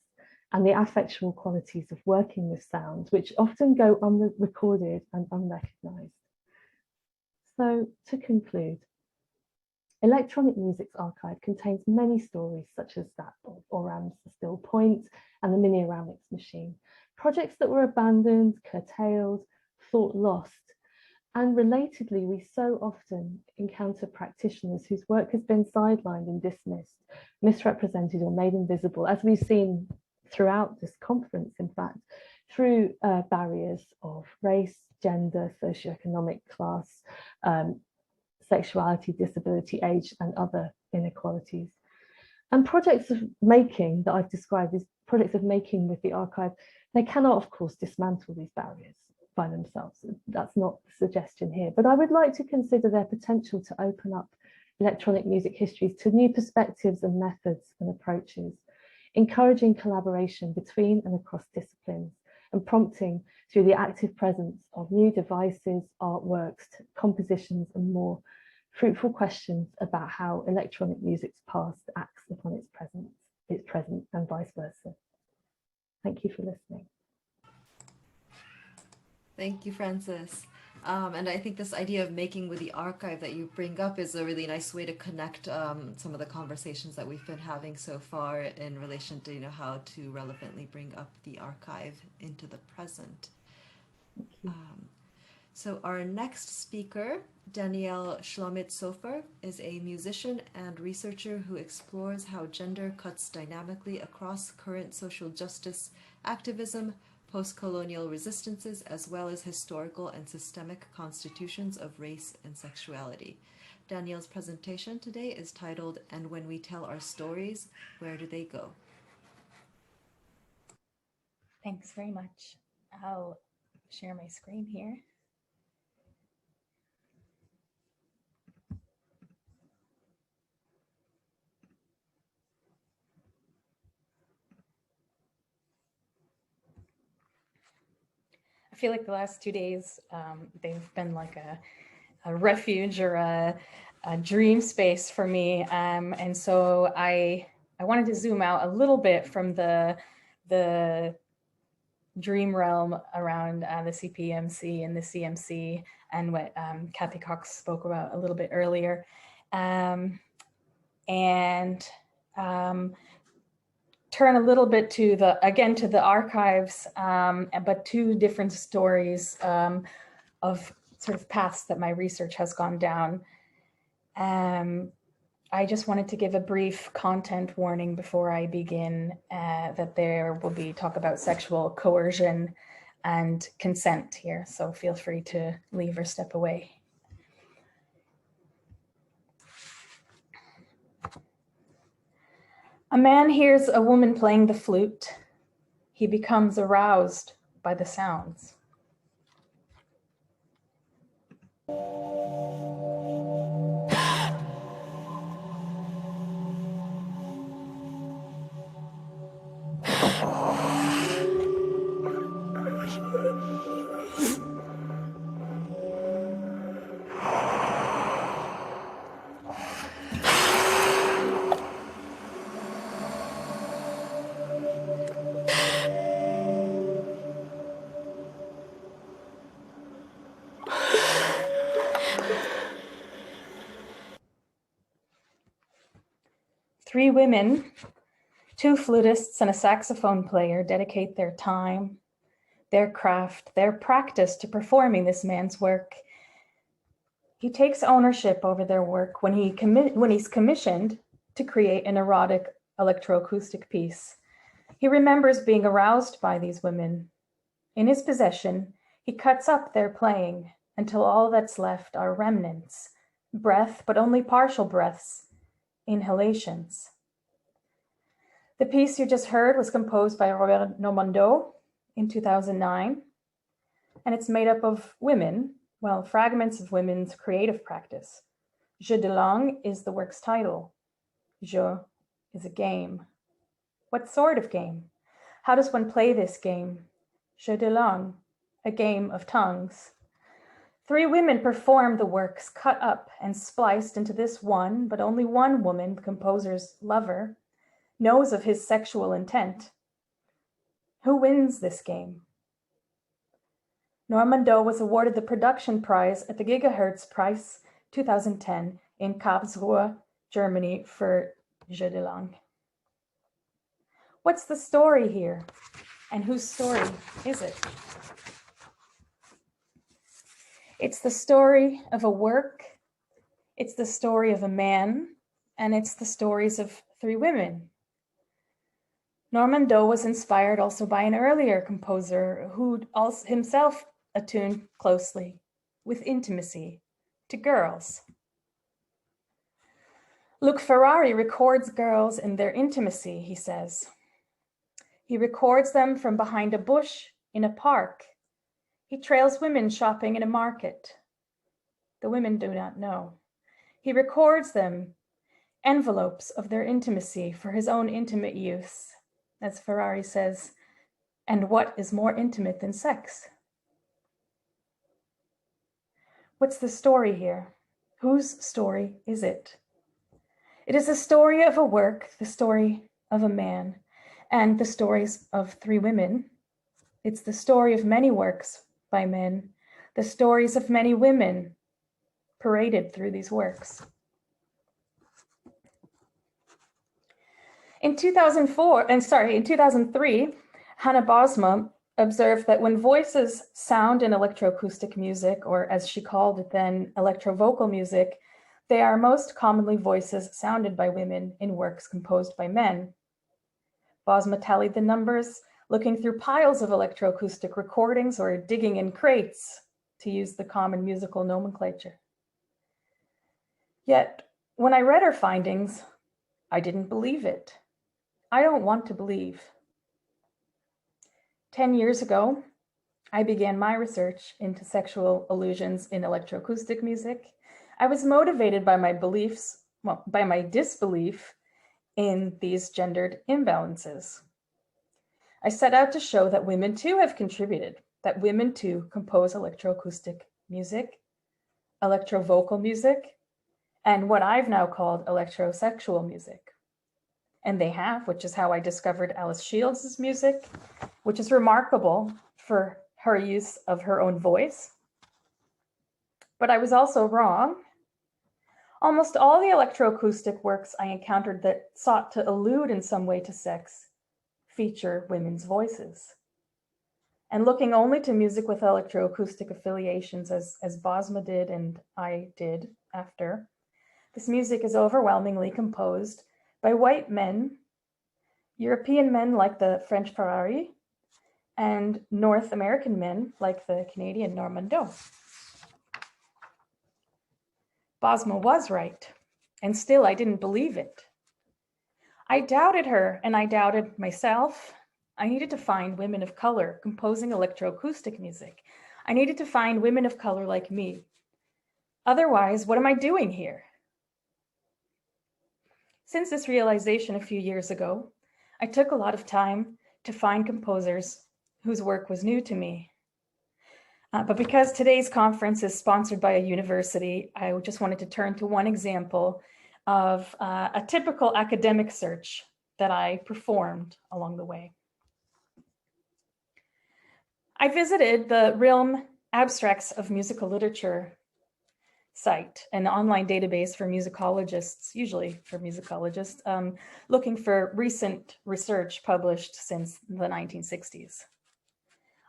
and the affectual qualities of working with sounds, which often go unrecorded and unrecognized. So to conclude, electronic music's archive contains many stories, such as that of Oram's The Still Point and the Mineoramics machine, projects that were abandoned, curtailed, thought lost. And relatedly, we so often encounter practitioners whose work has been sidelined and dismissed, misrepresented or made invisible, as we've seen throughout this conference, in fact, through barriers of race, gender, socioeconomic class, sexuality, disability, age, and other inequalities. And projects of making that I've described, these projects of making with the archive, they cannot, of course, dismantle these barriers by themselves. That's not the suggestion here, but I would like to consider their potential to open up electronic music histories to new perspectives and methods and approaches, encouraging collaboration between and across disciplines, and prompting through the active presence of new devices, artworks, compositions, and more fruitful questions about how electronic music's past acts upon its present, and vice versa. Thank you for listening. Thank you, Francis. And I think this idea of making with the archive that you bring up is a really nice way to connect some of the conversations that we've been having so far in relation to, how to relevantly bring up the archive into the present. So our next speaker, Danielle Schlomitzoffer, is a musician and researcher who explores how gender cuts dynamically across current social justice activism, post-colonial resistances, as well as historical and systemic constitutions of race and sexuality. Danielle's presentation today is titled, "And When We Tell Our Stories, Where Do They Go?" Thanks very much. I'll share my screen here. I feel like the last 2 days, they've been like a refuge or a dream space for me. And so I wanted to zoom out a little bit from the dream realm around the CPEMC and the CMC and what Kathy Cox spoke about a little bit earlier. Turn a little bit to the archives, but two different stories of sort of paths that my research has gone down. I just wanted to give a brief content warning before I begin, that there will be talk about sexual coercion and consent here, so feel free to leave or step away. A man hears a woman playing the flute. He becomes aroused by the sounds. Three women, two flutists and a saxophone player, dedicate their time, their craft, their practice to performing this man's work. He takes ownership over their work when he's commissioned to create an erotic electroacoustic piece. He remembers being aroused by these women. In his possession, he cuts up their playing until all that's left are remnants, breath, but only partial breaths, inhalations. The piece you just heard was composed by Robert Normando in 2009, and it's made up of women, well, fragments of women's creative practice. Jeu de langue is the work's title. Jeu is a game. What sort of game? How does one play this game? Jeu de langue, a game of tongues. Three women performed the works cut up and spliced into this one, but only one woman, the composer's lover, knows of his sexual intent. Who wins this game? Normando was awarded the production prize at the Gigahertz Prize 2010 in Karlsruhe, Germany for Jeu de langue. What's the story here? And whose story is it? It's the story of a work, it's the story of a man, and it's the stories of three women. Normando was inspired also by an earlier composer who also himself attuned closely with intimacy to girls. Luc Ferrari records girls in their intimacy, he says. He records them from behind a bush in a park. He trails women shopping in a market. The women do not know. He records them, envelopes of their intimacy for his own intimate use. As Ferrari says, and what is more intimate than sex? What's the story here? Whose story is it? It is the story of a work, the story of a man, and the stories of three women. It's the story of many works by men, the stories of many women paraded through these works. In 2003, Hannah Bosma observed that when voices sound in electroacoustic music, or as she called it then, electrovocal music, they are most commonly voices sounded by women in works composed by men. Bosma tallied the numbers, looking through piles of electroacoustic recordings or digging in crates, to use the common musical nomenclature. Yet, when I read her findings, I didn't believe it. I don't want to believe. 10 years ago, I began my research into sexual illusions in electroacoustic music. I was motivated by my beliefs, well, by my disbelief in these gendered imbalances. I set out to show that women too have contributed, that women too compose electroacoustic music, electrovocal music, and what I've now called electrosexual music. And they have, which is how I discovered Alice Shields' music, which is remarkable for her use of her own voice. But I was also wrong. Almost all the electroacoustic works I encountered that sought to allude in some way to sex feature women's voices. And looking only to music with electroacoustic affiliations, as Bosma did and I did after, This music is overwhelmingly composed by white men, European men like the French Ferrari, and North American men like the Canadian Normando. Bosma was right, and still I didn't believe it. I doubted her, and I doubted myself. I needed to find women of color composing electroacoustic music. I needed to find women of color like me. Otherwise, what am I doing here? Since this realization a few years ago, I took a lot of time to find composers whose work was new to me. But because today's conference is sponsored by a university, I just wanted to turn to one example of a typical academic search that I performed along the way. I visited the Realm Abstracts of Musical Literature site, an online database for musicologists, usually for musicologists, looking for recent research published since the 1960s.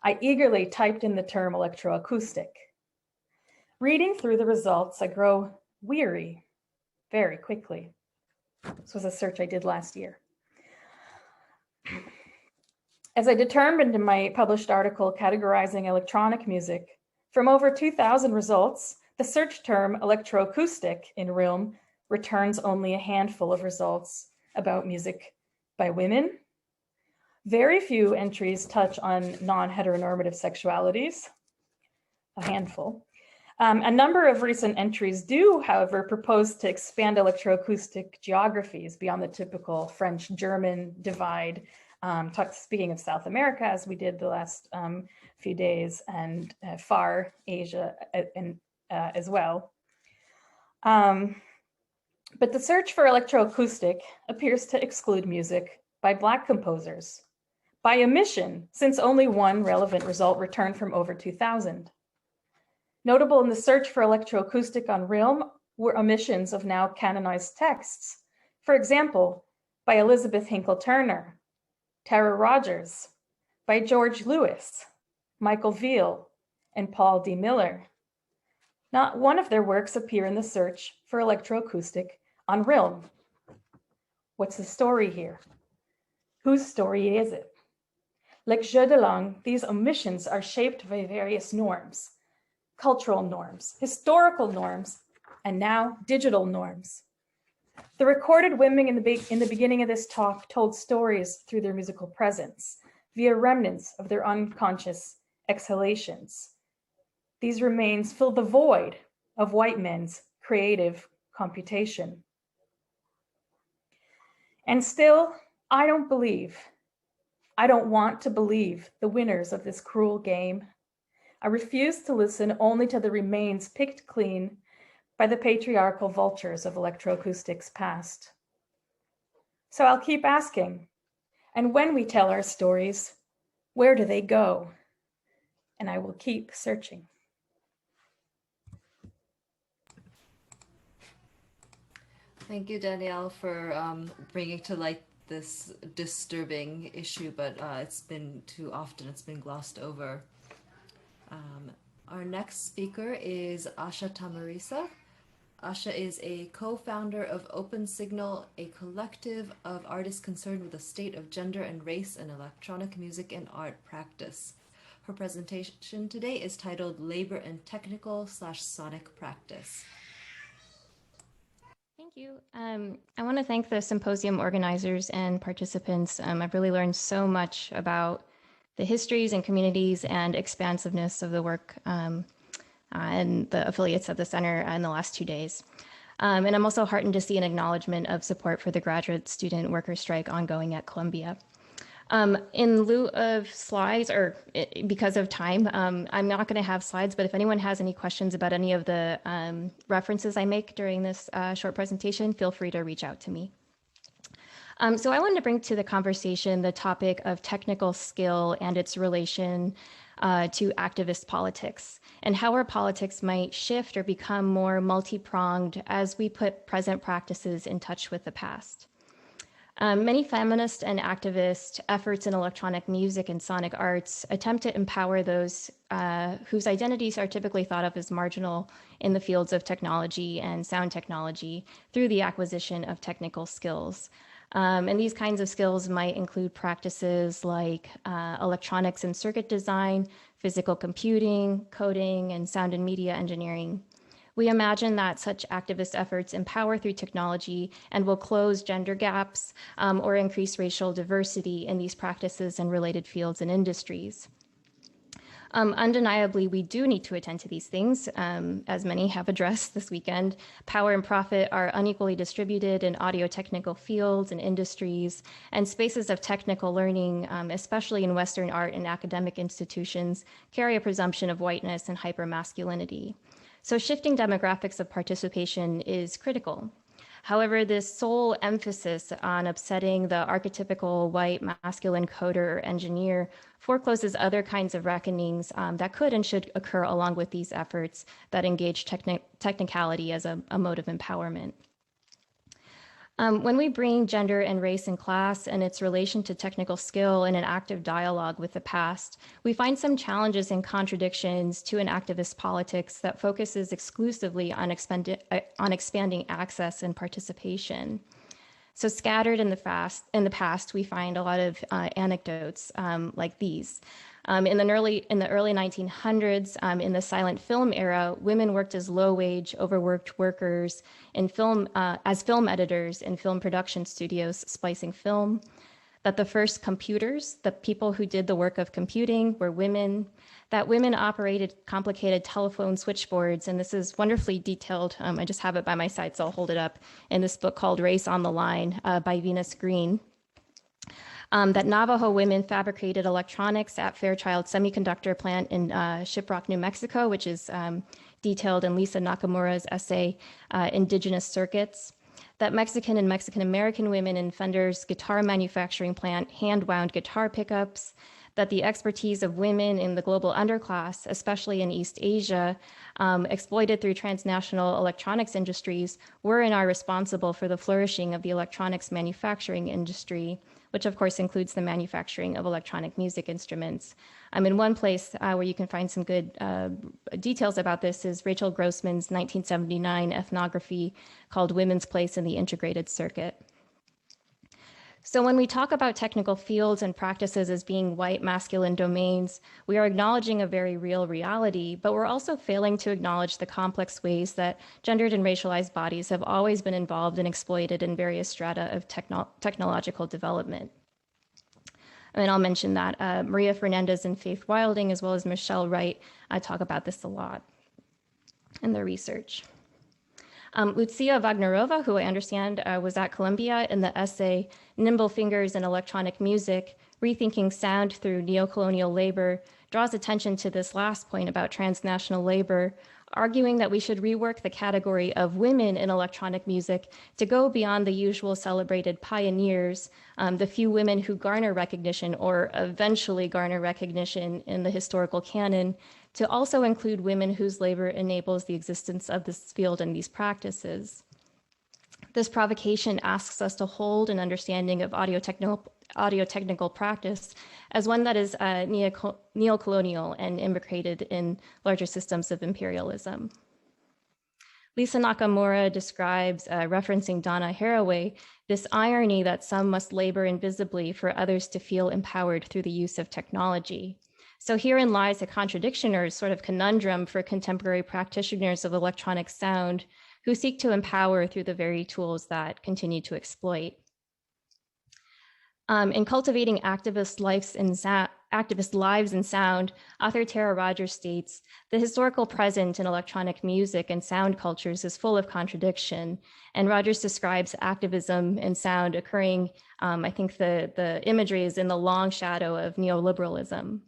I eagerly typed in the term electroacoustic. Reading through the results, I grow weary very quickly. This was a search I did last year. As I determined in my published article categorizing electronic music, from over 2,000 results, the search term electroacoustic in Realm returns only a handful of results about music by women. Very few entries touch on non-heteronormative sexualities, a handful. A number of recent entries do, however, propose to expand electroacoustic geographies beyond the typical French-German divide, speaking of South America, as we did the last few days, and far Asia as well. But the search for electroacoustic appears to exclude music by Black composers, by omission, since only one relevant result returned from over 2,000. Notable in the search for electroacoustic on Realm were omissions of now canonized texts. For example, by Elizabeth Hinkle Turner, Tara Rogers, by George Lewis, Michael Veal, and Paul D. Miller. Not one of their works appear in the search for electroacoustic on Realm. What's the story here? Whose story is it? Like jeu de langue, these omissions are shaped by various norms, cultural norms, historical norms, and now digital norms. The recorded women in the beginning of this talk told stories through their musical presence, via remnants of their unconscious exhalations. These remains fill the void of white men's creative computation. And still, I don't want to believe the winners of this cruel game. I refuse to listen only to the remains picked clean by the patriarchal vultures of electroacoustics past. So I'll keep asking, and when we tell our stories, where do they go? And I will keep searching. Thank you, Danielle, for bringing to light this disturbing issue, but it's been too often, it's been glossed over. Our next speaker is Asha Tamarisa. Asha is a co-founder of Open Signal, a collective of artists concerned with the state of gender and race in electronic music and art practice. Her presentation today is titled Labor and Technical/Sonic Practice. Thank you. I want to thank the symposium organizers and participants. I've really learned so much about the histories and communities and expansiveness of the work and the affiliates of the center in the last 2 days. And I'm also heartened to see an acknowledgement of support for the graduate student worker strike ongoing at Columbia. In lieu of slides, or because of time, I'm not going to have slides, but if anyone has any questions about any of the references I make during this short presentation, feel free to reach out to me. So I wanted to bring to the conversation the topic of technical skill and its relation to activist politics, and how our politics might shift or become more multi-pronged as we put present practices in touch with the past. Many feminist and activist efforts in electronic music and sonic arts attempt to empower those whose identities are typically thought of as marginal in the fields of technology and sound technology through the acquisition of technical skills. And these kinds of skills might include practices like electronics and circuit design, physical computing, coding, and sound and media engineering. We imagine that such activist efforts empower through technology and will close gender gaps or increase racial diversity in these practices and related fields and industries. Undeniably, we do need to attend to these things, as many have addressed this weekend. Power and profit are unequally distributed in audio-technical fields and industries, and spaces of technical learning, especially in Western art and academic institutions, carry a presumption of whiteness and hypermasculinity. So shifting demographics of participation is critical. However, this sole emphasis on upsetting the archetypical white masculine coder or engineer forecloses other kinds of reckonings that could and should occur along with these efforts that engage technicality as a mode of empowerment. When we bring gender and race and class and its relation to technical skill in an active dialogue with the past, we find some challenges and contradictions to an activist politics that focuses exclusively on expanding access and participation. So scattered in the past, we find a lot of anecdotes like these. In the early 1900s, in the silent film era, women worked as low-wage, overworked workers in as film editors in film production studios splicing film. That the first computers, the people who did the work of computing, were women. That women operated complicated telephone switchboards, and this is wonderfully detailed. I just have it by my side, so I'll hold it up in this book called Race on the Line by Venus Green. That Navajo women fabricated electronics at Fairchild Semiconductor Plant in Shiprock, New Mexico, which is detailed in Lisa Nakamura's essay, Indigenous Circuits. That Mexican and Mexican-American women in Fender's guitar manufacturing plant hand-wound guitar pickups. That the expertise of women in the global underclass, especially in East Asia, exploited through transnational electronics industries, were and are responsible for the flourishing of the electronics manufacturing industry, which of course includes the manufacturing of electronic music instruments. In one place where you can find some good details about this is Rachel Grossman's 1979 ethnography called Women's Place in the Integrated Circuit. So when we talk about technical fields and practices as being white masculine domains, we are acknowledging a very real reality, but we're also failing to acknowledge the complex ways that gendered and racialized bodies have always been involved and exploited in various strata of technological development. I'll mention that Maria Fernandez and Faith Wilding, as well as Michelle Wright, talk about this a lot in their research. Lucia Wagnerova, who I understand was at Columbia, in the essay Nimble Fingers in Electronic Music, Rethinking Sound Through Neocolonial Labor, draws attention to this last point about transnational labor, arguing that we should rework the category of women in electronic music to go beyond the usual celebrated pioneers, the few women who garner recognition or eventually garner recognition in the historical canon, to also include women whose labor enables the existence of this field and these practices. This provocation asks us to hold an understanding of audio-technical practice as one that is neocolonial and imbricated in larger systems of imperialism. Lisa Nakamura describes, referencing Donna Haraway, this irony that some must labor invisibly for others to feel empowered through the use of technology. So herein lies a contradiction or sort of conundrum for contemporary practitioners of electronic sound who seek to empower through the very tools that continue to exploit. In Cultivating Activist Lives in Sound, author Tara Rogers states, the historical present in electronic music and sound cultures is full of contradiction. And Rogers describes activism and sound occurring, I think the imagery is in the long shadow of neoliberalism.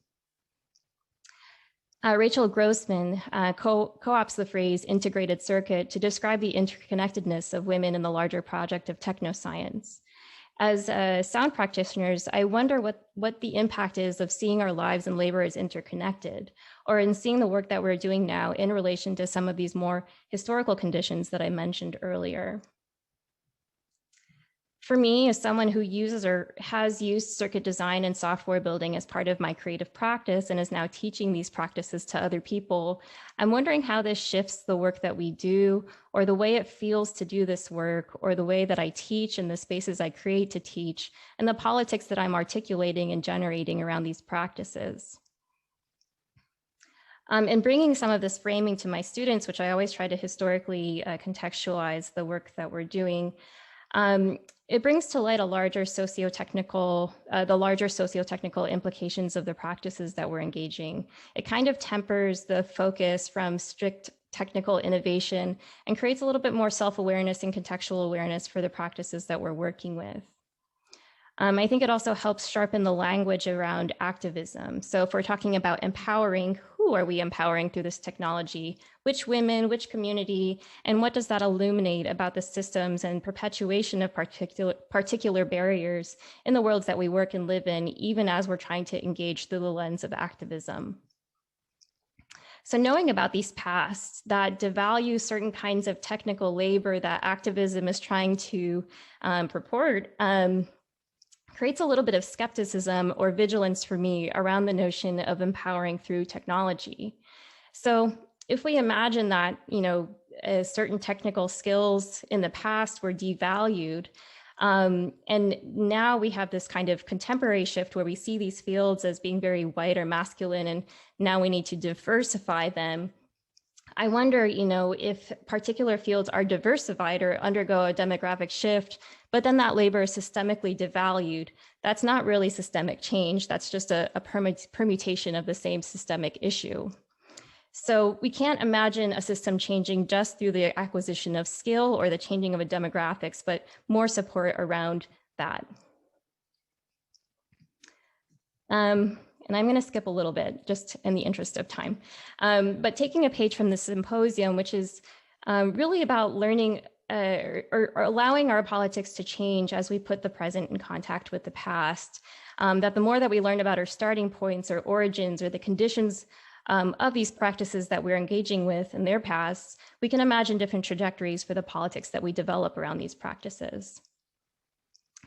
Rachel Grossman co-opts the phrase integrated circuit to describe the interconnectedness of women in the larger project of technoscience. As sound practitioners, I wonder what the impact is of seeing our lives and labor as interconnected, or in seeing the work that we're doing now in relation to some of these more historical conditions that I mentioned earlier. For me, as someone who uses or has used circuit design and software building as part of my creative practice and is now teaching these practices to other people, I'm wondering how this shifts the work that we do, or the way it feels to do this work, or the way that I teach and the spaces I create to teach, and the politics that I'm articulating and generating around these practices. And bringing some of this framing to my students, which I always try to historically contextualize the work that we're doing, it brings to light the larger socio-technical implications of the practices that we're engaging. It kind of tempers the focus from strict technical innovation and creates a little bit more self-awareness and contextual awareness for the practices that we're working with. I think it also helps sharpen the language around activism. So if we're talking about empowering, who are we empowering through this technology? Which women, which community, and what does that illuminate about the systems and perpetuation of particular barriers in the worlds that we work and live in, even as we're trying to engage through the lens of activism? So knowing about these pasts that devalue certain kinds of technical labor that activism is trying to purport, creates a little bit of skepticism or vigilance for me around the notion of empowering through technology. So if we imagine that, certain technical skills in the past were devalued, and now we have this kind of contemporary shift where we see these fields as being very white or masculine, and now we need to diversify them. I wonder, if particular fields are diversified or undergo a demographic shift, but then that labor is systemically devalued. That's not really systemic change. That's just a permutation of the same systemic issue. So we can't imagine a system changing just through the acquisition of skill or the changing of a demographics, but more support around that. And I'm going to skip a little bit just in the interest of time. But taking a page from the symposium, which is really about learning or allowing our politics to change as we put the present in contact with the past, that the more that we learn about our starting points or origins or the conditions of these practices that we're engaging with in their pasts, we can imagine different trajectories for the politics that we develop around these practices.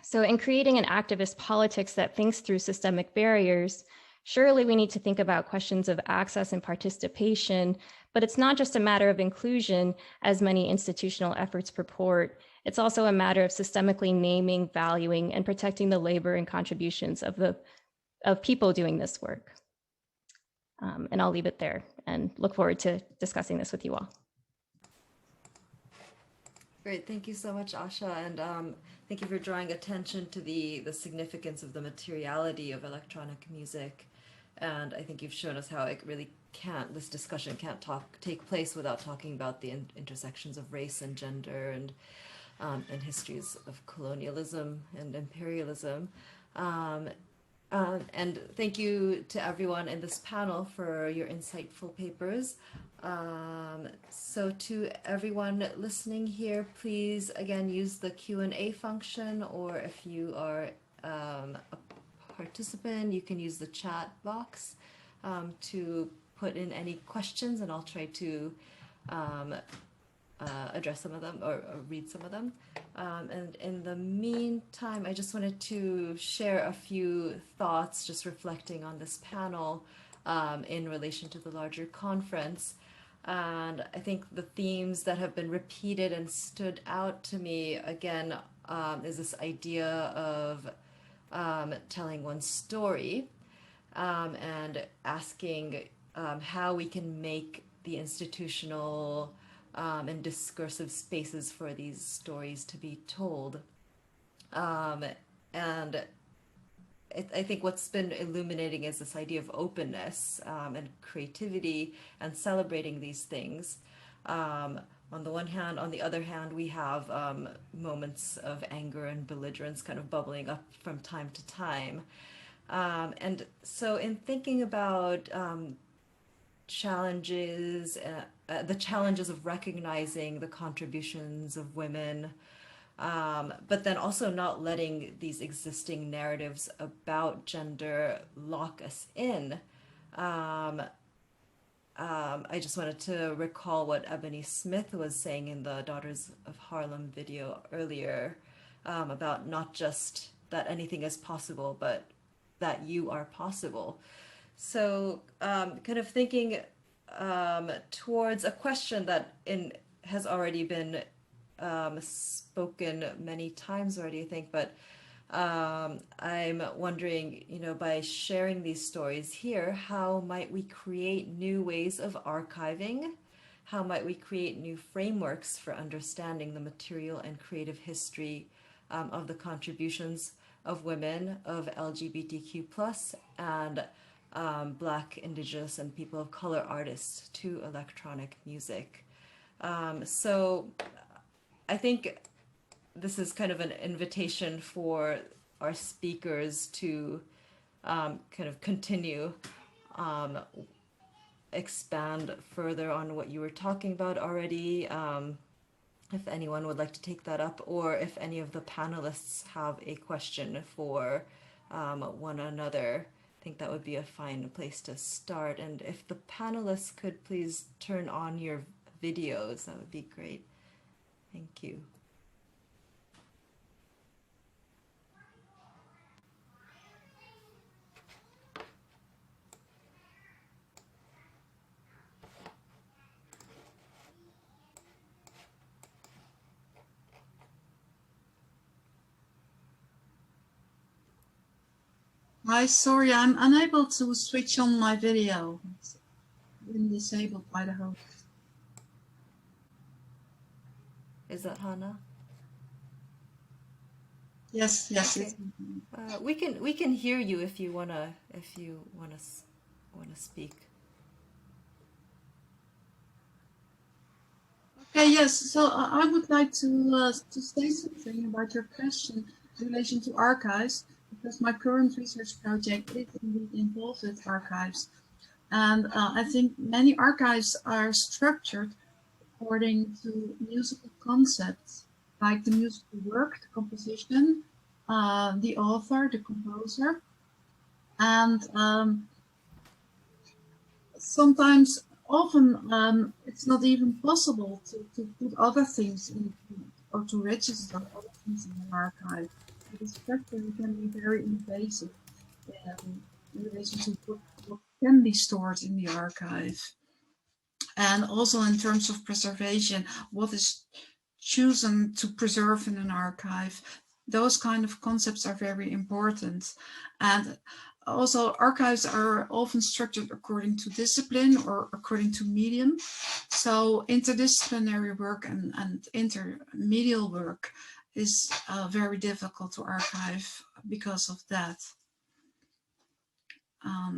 So in creating an activist politics that thinks through systemic barriers, surely we need to think about questions of access and participation, but it's not just a matter of inclusion, as many institutional efforts purport. It's also a matter of systemically naming, valuing, and protecting the labor and contributions of people doing this work. And I'll leave it there and look forward to discussing this with you all. Great, thank you so much, Asha, and thank you for drawing attention to the significance of the materiality of electronic music. And I think you've shown us how it really this discussion can't take place without talking about the intersections of race and gender and histories of colonialism and imperialism. And thank you to everyone in this panel for your insightful papers. So to everyone listening here, please again use the Q&A function, or if you are a participant, you can use the chat box to put in any questions, and I'll try to address some of them or read some of them. And in the meantime, I just wanted to share a few thoughts just reflecting on this panel in relation to the larger conference. And I think the themes that have been repeated and stood out to me again is this idea of telling one's story and asking how we can make the institutional and discursive spaces for these stories to be told. And I think what's been illuminating is this idea of openness and creativity and celebrating these things. On the one hand, on the other hand, we have moments of anger and belligerence kind of bubbling up from time to time. And so in thinking about challenges, the challenges of recognizing the contributions of women, but then also not letting these existing narratives about gender lock us in. I just wanted to recall what Ebony Smith was saying in the Daughters of Harlem video earlier, about not just that anything is possible, but that you are possible. So kind of thinking towards a question that has already been spoken many times already, I think, but I'm wondering, by sharing these stories here, how might we create new ways of archiving? How might we create new frameworks for understanding the material and creative history of the contributions of women, of LGBTQ plus, and Black, Indigenous, and people of color artists to electronic music? So I think this is kind of an invitation for our speakers to kind of continue, expand further on what you were talking about already. If anyone would like to take that up, or if any of the panelists have a question for one another, I think that would be a fine place to start. And if the panelists could please turn on your videos, that would be great. Thank you. Hi, sorry, I'm unable to switch on my video. It's been disabled by the host. Is that Hannah? Yes, yes. Okay. We can hear you if you wanna speak. Okay, yes. So I would like to say something about your question in relation to archives, because my current research project is indeed involved with archives, and I think many archives are structured according to musical concepts, like the musical work, the composition, the author, the composer, and sometimes, often, it's not even possible to put other things in, or to register other things in an archive. The structure can be very invasive in relation to what can be stored in the archive. And also in terms of preservation, what is chosen to preserve in an archive. Those kind of concepts are very important. And also archives are often structured according to discipline or according to medium. So interdisciplinary work and intermedial work is very difficult to archive because of that.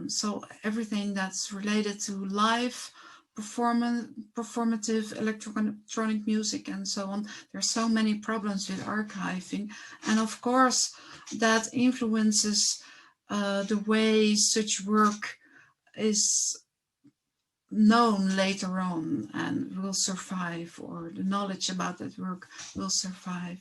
So everything that's related to live performative electronic music and so on, there's so many problems with archiving, and of course that influences the way such work is known later on and will survive, or the knowledge about that work will survive.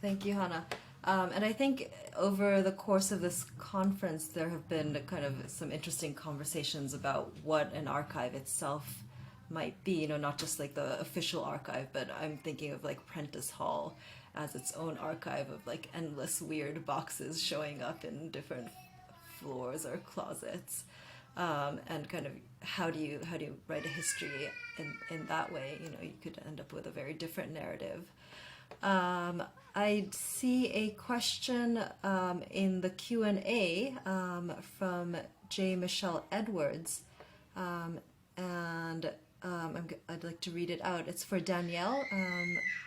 Thank you, Hannah. And I think over the course of this conference, there have been kind of some interesting conversations about what an archive itself might be, not just like the official archive, but I'm thinking of like Prentice Hall as its own archive of like endless weird boxes showing up in different floors or closets. And kind of how do you write a history in that way? You could end up with a very different narrative. I see a question in the Q&A from J. Michelle Edwards, and I'd like to read it out. It's for Danielle,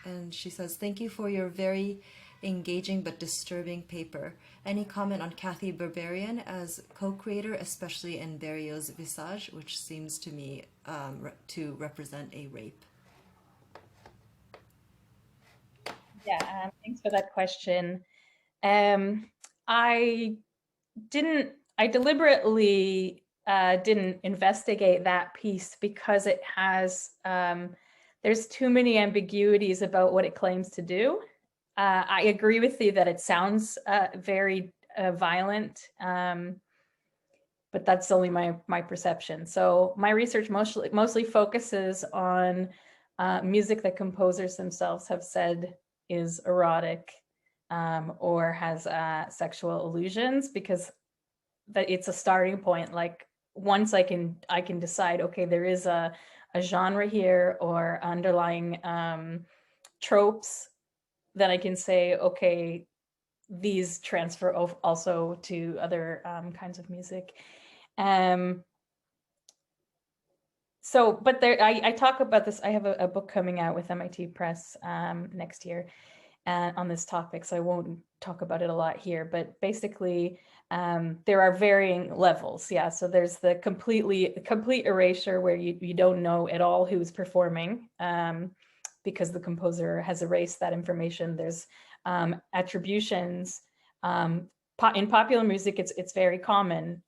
and she says, "Thank you for your very engaging but disturbing paper. Any comment on Kathy Berberian as co-creator, especially in Berrios' Visage, which seems to me to represent a rape?" Yeah, thanks for that question. I deliberately didn't investigate that piece because it has, there's too many ambiguities about what it claims to do. I agree with you that it sounds very violent, but but that's only my perception. So my research mostly focuses on music that composers themselves have said is erotic or has sexual allusions, because that it's a starting point. Like once I can decide, okay, there is a genre here or underlying tropes, then I can say, okay, these transfer also to other kinds of music. So, but there, I talk about this. I have a book coming out with MIT Press next year on this topic, so I won't talk about it a lot here. But basically, there are varying levels. Yeah, so there's the complete erasure where you don't know at all who's performing because the composer has erased that information. There's attributions. In popular music, it's very common.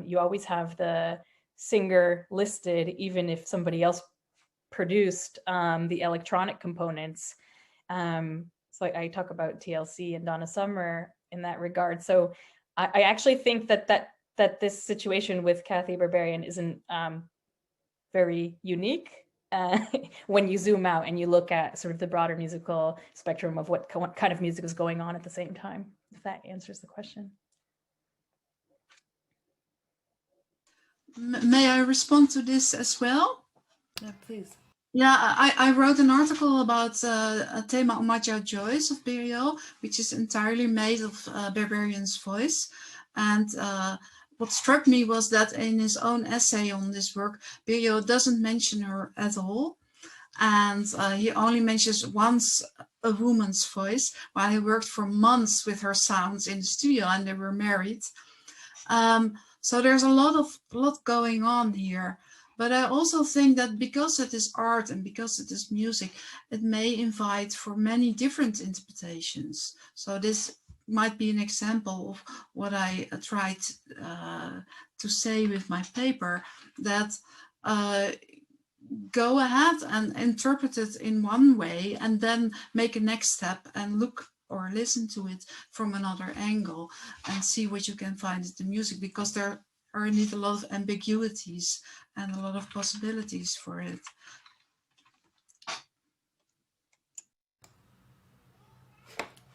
You always have the singer listed, even if somebody else produced the electronic components. So I talk about TLC and Donna Summer in that regard. So I actually think that this situation with Kathy Barbarian isn't very unique when you zoom out and you look at sort of the broader musical spectrum of what kind of music is going on at the same time, if that answers the question. May I respond to this as well? Yeah, please. Yeah, I wrote an article about Tema Omadja Joyce of Burial, which is entirely made of Barbarian's voice. And what struck me was that in his own essay on this work, Burial doesn't mention her at all. And he only mentions once a woman's voice, while he worked for months with her sounds in the studio, and they were married. So there's a lot going on here. But I also think that because it is art and because it is music, it may invite for many different interpretations. So this might be an example of what I tried to say with my paper, that go ahead and interpret it in one way and then make a next step and look or listen to it from another angle and see what you can find in the music, because there are indeed a lot of ambiguities and a lot of possibilities for it.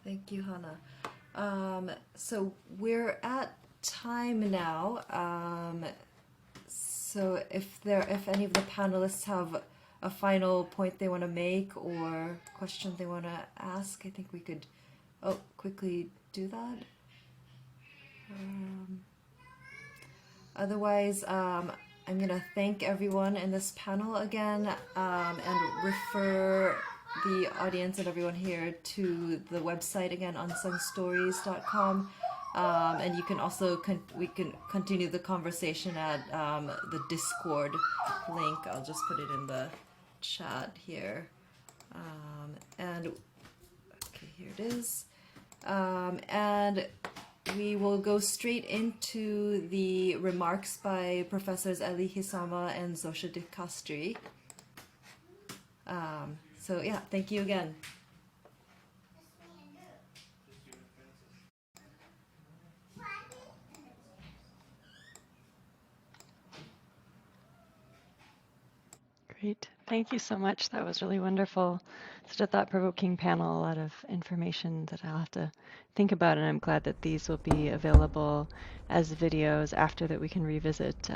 Thank you, Hannah. So we're at time now. So if any of the panelists have a final point they want to make or question they want to ask, I think we could quickly do that. Otherwise, I'm going to thank everyone in this panel again and refer the audience and everyone here to the website again, unsungstories.com. And you can also we can continue the conversation at the Discord link. I'll just put it in the chat here. And okay, here it is. And we will go straight into the remarks by Professors Ali Hisama and Zosha De Castri. So yeah, thank you again. Great. Thank you so much. That was really wonderful. Such a thought-provoking panel, a lot of information that I'll have to think about, and I'm glad that these will be available as videos after that we can revisit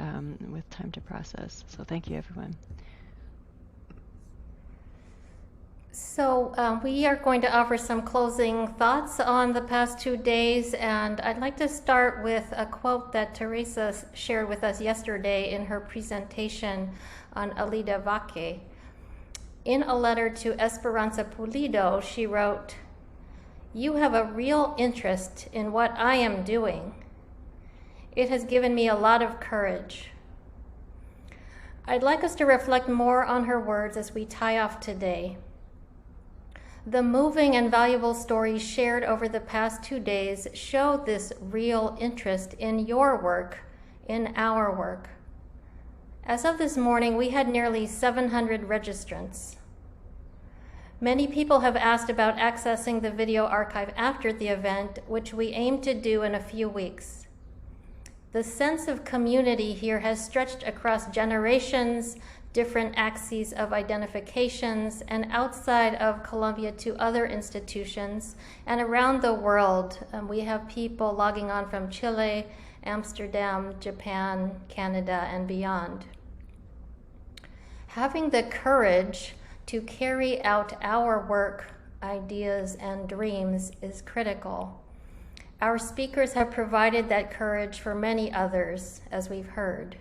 with time to process. So thank you, everyone. So we are going to offer some closing thoughts on the past 2 days, and I'd like to start with a quote that Teresa shared with us yesterday in her presentation on Alida Vaque. In a letter to Esperanza Pulido, she wrote, "You have a real interest in what I am doing. It has given me a lot of courage." I'd like us to reflect more on her words as we tie off today. The moving and valuable stories shared over the past 2 days show this real interest in your work, in our work. As of this morning, we had nearly 700 registrants. Many people have asked about accessing the video archive after the event, which we aim to do in a few weeks. The sense of community here has stretched across generations, different axes of identifications, and outside of Columbia to other institutions, and around the world. We have people logging on from Chile, Amsterdam, Japan, Canada, and beyond. Having the courage to carry out our work, ideas, and dreams is critical. Our speakers have provided that courage for many others, as we've heard.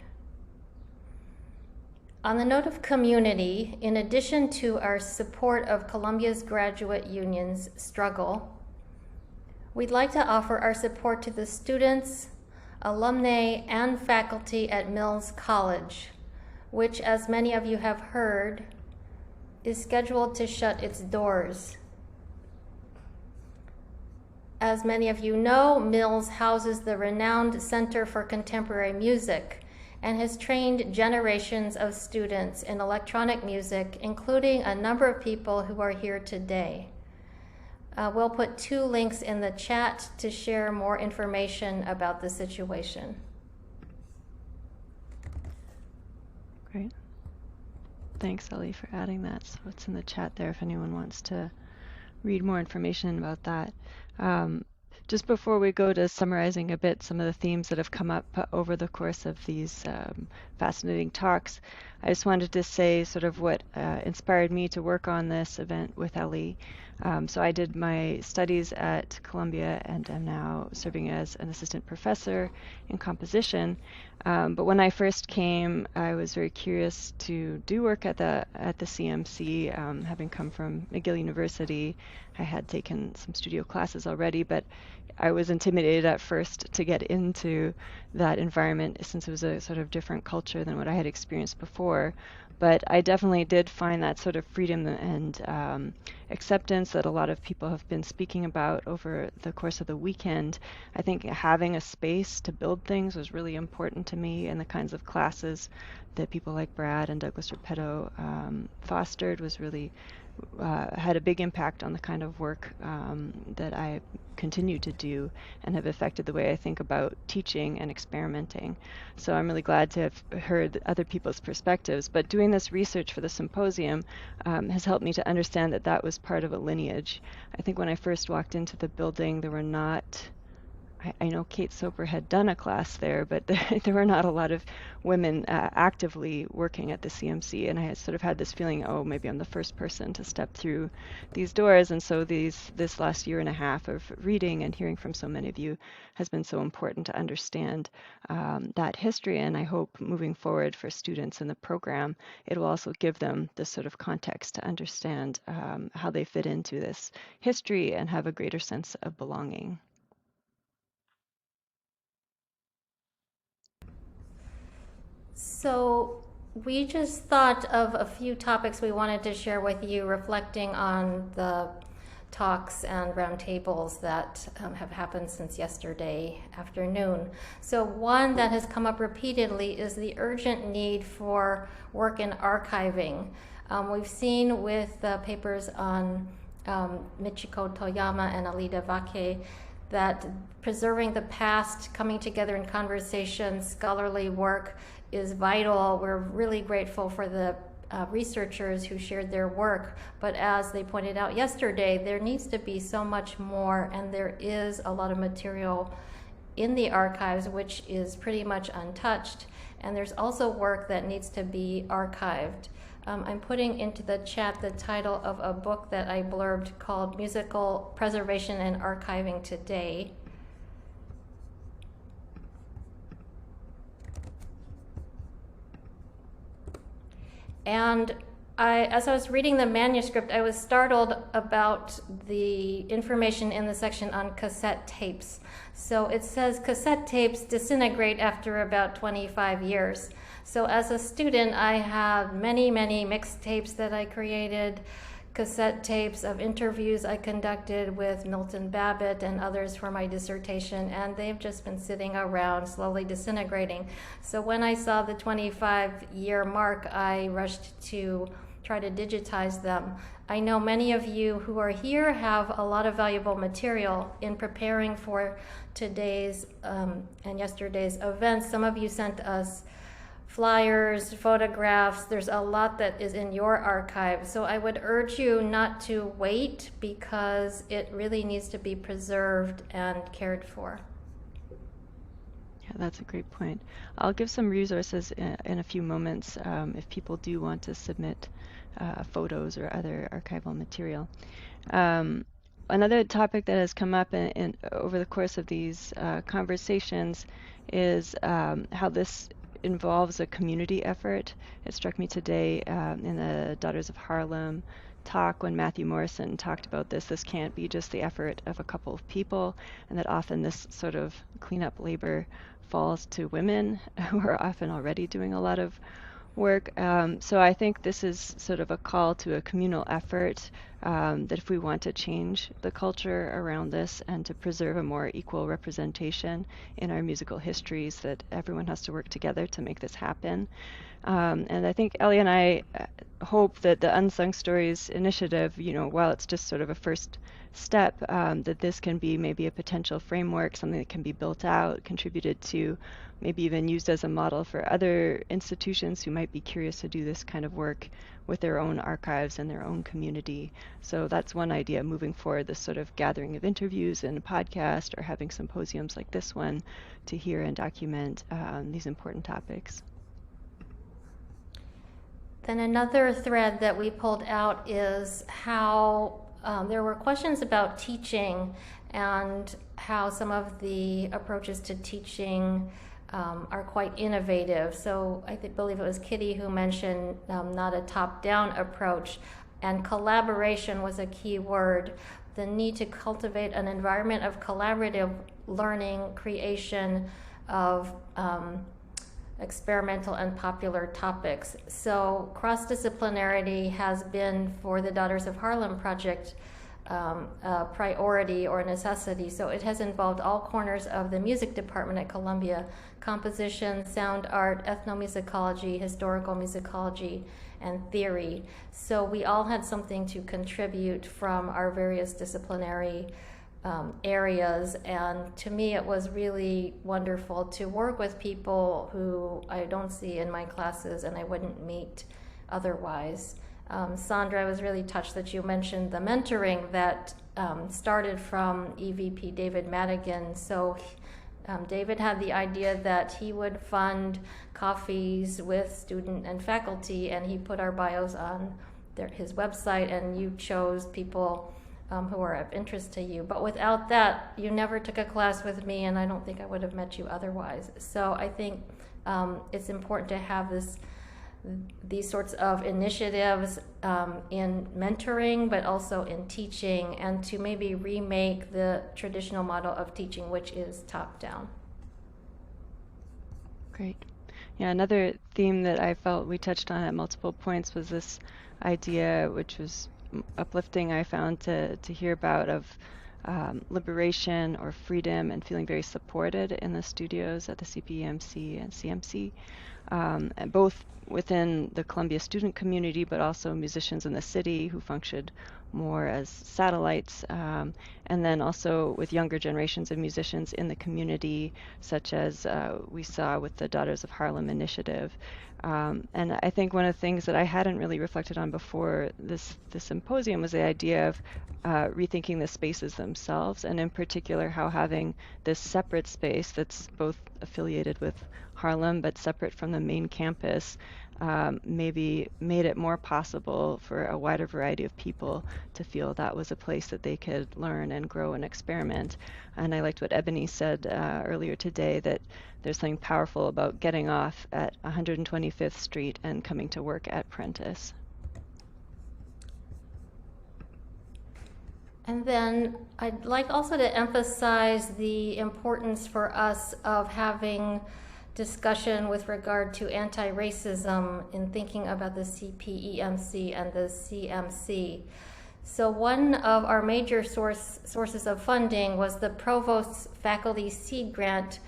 On the note of community, in addition to our support of Columbia's graduate union's struggle, we'd like to offer our support to the students, alumni, and faculty at Mills College, which, as many of you have heard, is scheduled to shut its doors. As many of you know, Mills houses the renowned Center for Contemporary Music and has trained generations of students in electronic music, including a number of people who are here today. We'll put 2 links in the chat to share more information about the situation. Great. Thanks, Ellie, for adding that. So it's in the chat there if anyone wants to read more information about that. Just before we go to summarizing a bit some of the themes that have come up over the course of these fascinating talks, I just wanted to say sort of what inspired me to work on this event with Ellie. So I did my studies at Columbia and am now serving as an assistant professor in composition. But when I first came, I was very curious to do work at the CMC. Having come from McGill University, I had taken some studio classes already, but I was intimidated at first to get into that environment since it was a sort of different culture than what I had experienced before. But I definitely did find that sort of freedom and acceptance that a lot of people have been speaking about over the course of the weekend. I think having a space to build things was really important to me, and the kinds of classes that people like Brad and Douglas Repetto fostered was really had a big impact on the kind of work that I continue to do and have affected the way I think about teaching and experimenting. So I'm really glad to have heard other people's perspectives. But doing this research for the symposium has helped me to understand that that was part of a lineage. I think when I first walked into the building, there were not, I know Kate Soper had done a class there, but there were not a lot of women actively working at the CMC, and I had sort of had this feeling, oh, maybe I'm the first person to step through these doors. And so this last year and a half of reading and hearing from so many of you has been so important to understand that history. And I hope moving forward for students in the program, it will also give them this sort of context to understand how they fit into this history and have a greater sense of belonging. So we just thought of a few topics we wanted to share with you, reflecting on the talks and roundtables that have happened since yesterday afternoon. So one that has come up repeatedly is the urgent need for work in archiving. We've seen with the papers on Michiko Toyama and Alida Vake that preserving the past, coming together in conversation, scholarly work is vital. We're really grateful for the researchers who shared their work, but as they pointed out yesterday, there needs to be so much more, and there is a lot of material in the archives which is pretty much untouched, and there's also work that needs to be archived. I'm putting into the chat the title of a book that I blurbed called Musical Preservation and Archiving Today. And as I was reading the manuscript, I was startled about the information in the section on cassette tapes. So it says cassette tapes disintegrate after about 25 years. So as a student, I have many, many mixtapes that I created, cassette tapes of interviews I conducted with Milton Babbitt and others for my dissertation, and they've just been sitting around slowly disintegrating. So when I saw the 25-year mark, I rushed to try to digitize them. I know many of you who are here have a lot of valuable material in preparing for today's and yesterday's events. Some of you sent us flyers, photographs. There's a lot that is in your archive. So I would urge you not to wait, because it really needs to be preserved and cared for. Yeah, that's a great point. I'll give some resources in a few moments if people do want to submit photos or other archival material. Another topic that has come up over the course of these conversations is how this involves a community effort. It struck me today in the Daughters of Harlem talk when Matthew Morrison talked about this can't be just the effort of a couple of people, and that often this sort of cleanup labor falls to women who are often already doing a lot of work. So I think this is sort of a call to a communal effort that if we want to change the culture around this and to preserve a more equal representation in our musical histories, that everyone has to work together to make this happen. And I think Ellie and I hope that the Unsung Stories initiative, while it's just sort of a first step, that this can be maybe a potential framework, something that can be built out, contributed to, maybe even used as a model for other institutions who might be curious to do this kind of work with their own archives and their own community. So that's one idea moving forward, this sort of gathering of interviews and a podcast, or having symposiums like this one to hear and document these important topics. Then another thread that we pulled out is how there were questions about teaching and how some of the approaches to teaching are quite innovative. So I believe it was Kitty who mentioned not a top-down approach, and collaboration was a key word. The need to cultivate an environment of collaborative learning, creation of experimental and popular topics. So cross-disciplinarity has been, for the Daughters of Harlem project, a priority or a necessity. So it has involved all corners of the music department at Columbia: composition, sound art, ethnomusicology, historical musicology, and theory. So we all had something to contribute from our various disciplinary areas, and to me it was really wonderful to work with people who I don't see in my classes and I wouldn't meet otherwise. Sandra, I was really touched that you mentioned the mentoring that started from EVP David Madigan. So David had the idea that he would fund coffees with student and faculty, and he put our bios on his website, and you chose people who are of interest to you. But without that, you never took a class with me, and I don't think I would have met you otherwise. So I think it's important to have these sorts of initiatives in mentoring, but also in teaching, and to maybe remake the traditional model of teaching, which is top-down. Great. Yeah, another theme that I felt we touched on at multiple points was this idea, which was uplifting, I found, to hear about, of liberation or freedom, and feeling very supported in the studios at the CPEMC and CMC, and both within the Columbia student community, but also musicians in the city who functioned more as satellites, and then also with younger generations of musicians in the community, such as we saw with the Daughters of Harlem initiative. And I think one of the things that I hadn't really reflected on before this symposium was the idea of rethinking the spaces themselves, and in particular how having this separate space that's both affiliated with Harlem but separate from the main campus maybe made it more possible for a wider variety of people to feel that was a place that they could learn and grow and experiment. And I liked what Ebony said earlier today, that there's something powerful about getting off at 125th Street and coming to work at Prentice. And then I'd like also to emphasize the importance for us of having discussion with regard to anti-racism in thinking about the CPEMC and the CMC. So one of our major sources of funding was the Provost's Faculty Seed Grant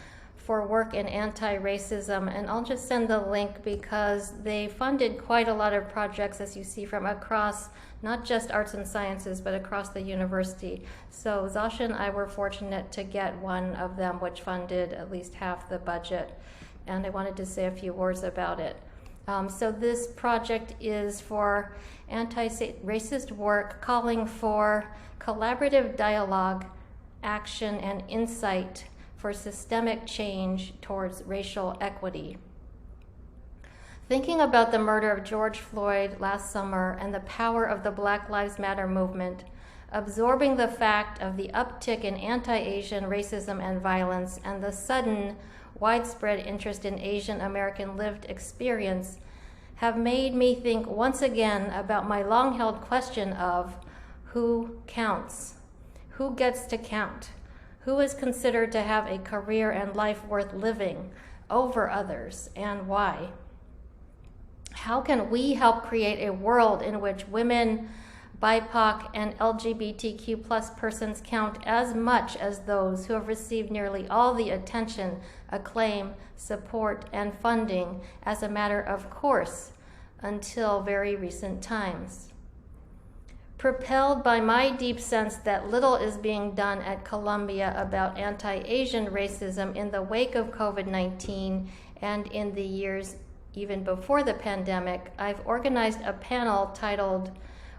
for work in anti-racism, and I'll just send the link because they funded quite a lot of projects, as you see, from across not just arts and sciences, but across the university. So Zasha and I were fortunate to get one of them, which funded at least half the budget, and I wanted to say a few words about it. So this project is for anti-racist work, calling for collaborative dialogue, action, and insight for systemic change towards racial equity. Thinking about the murder of George Floyd last summer and the power of the Black Lives Matter movement, absorbing the fact of the uptick in anti-Asian racism and violence and the sudden widespread interest in Asian American lived experience have made me think once again about my long-held question of who counts? Who gets to count? Who is considered to have a career and life worth living over others, and why? How can we help create a world in which women, BIPOC, and LGBTQ plus persons count as much as those who have received nearly all the attention, acclaim, support, and funding as a matter of course until very recent times? Propelled by my deep sense that little is being done at Columbia about anti-Asian racism in the wake of COVID-19 and in the years even before the pandemic, I've organized a panel titled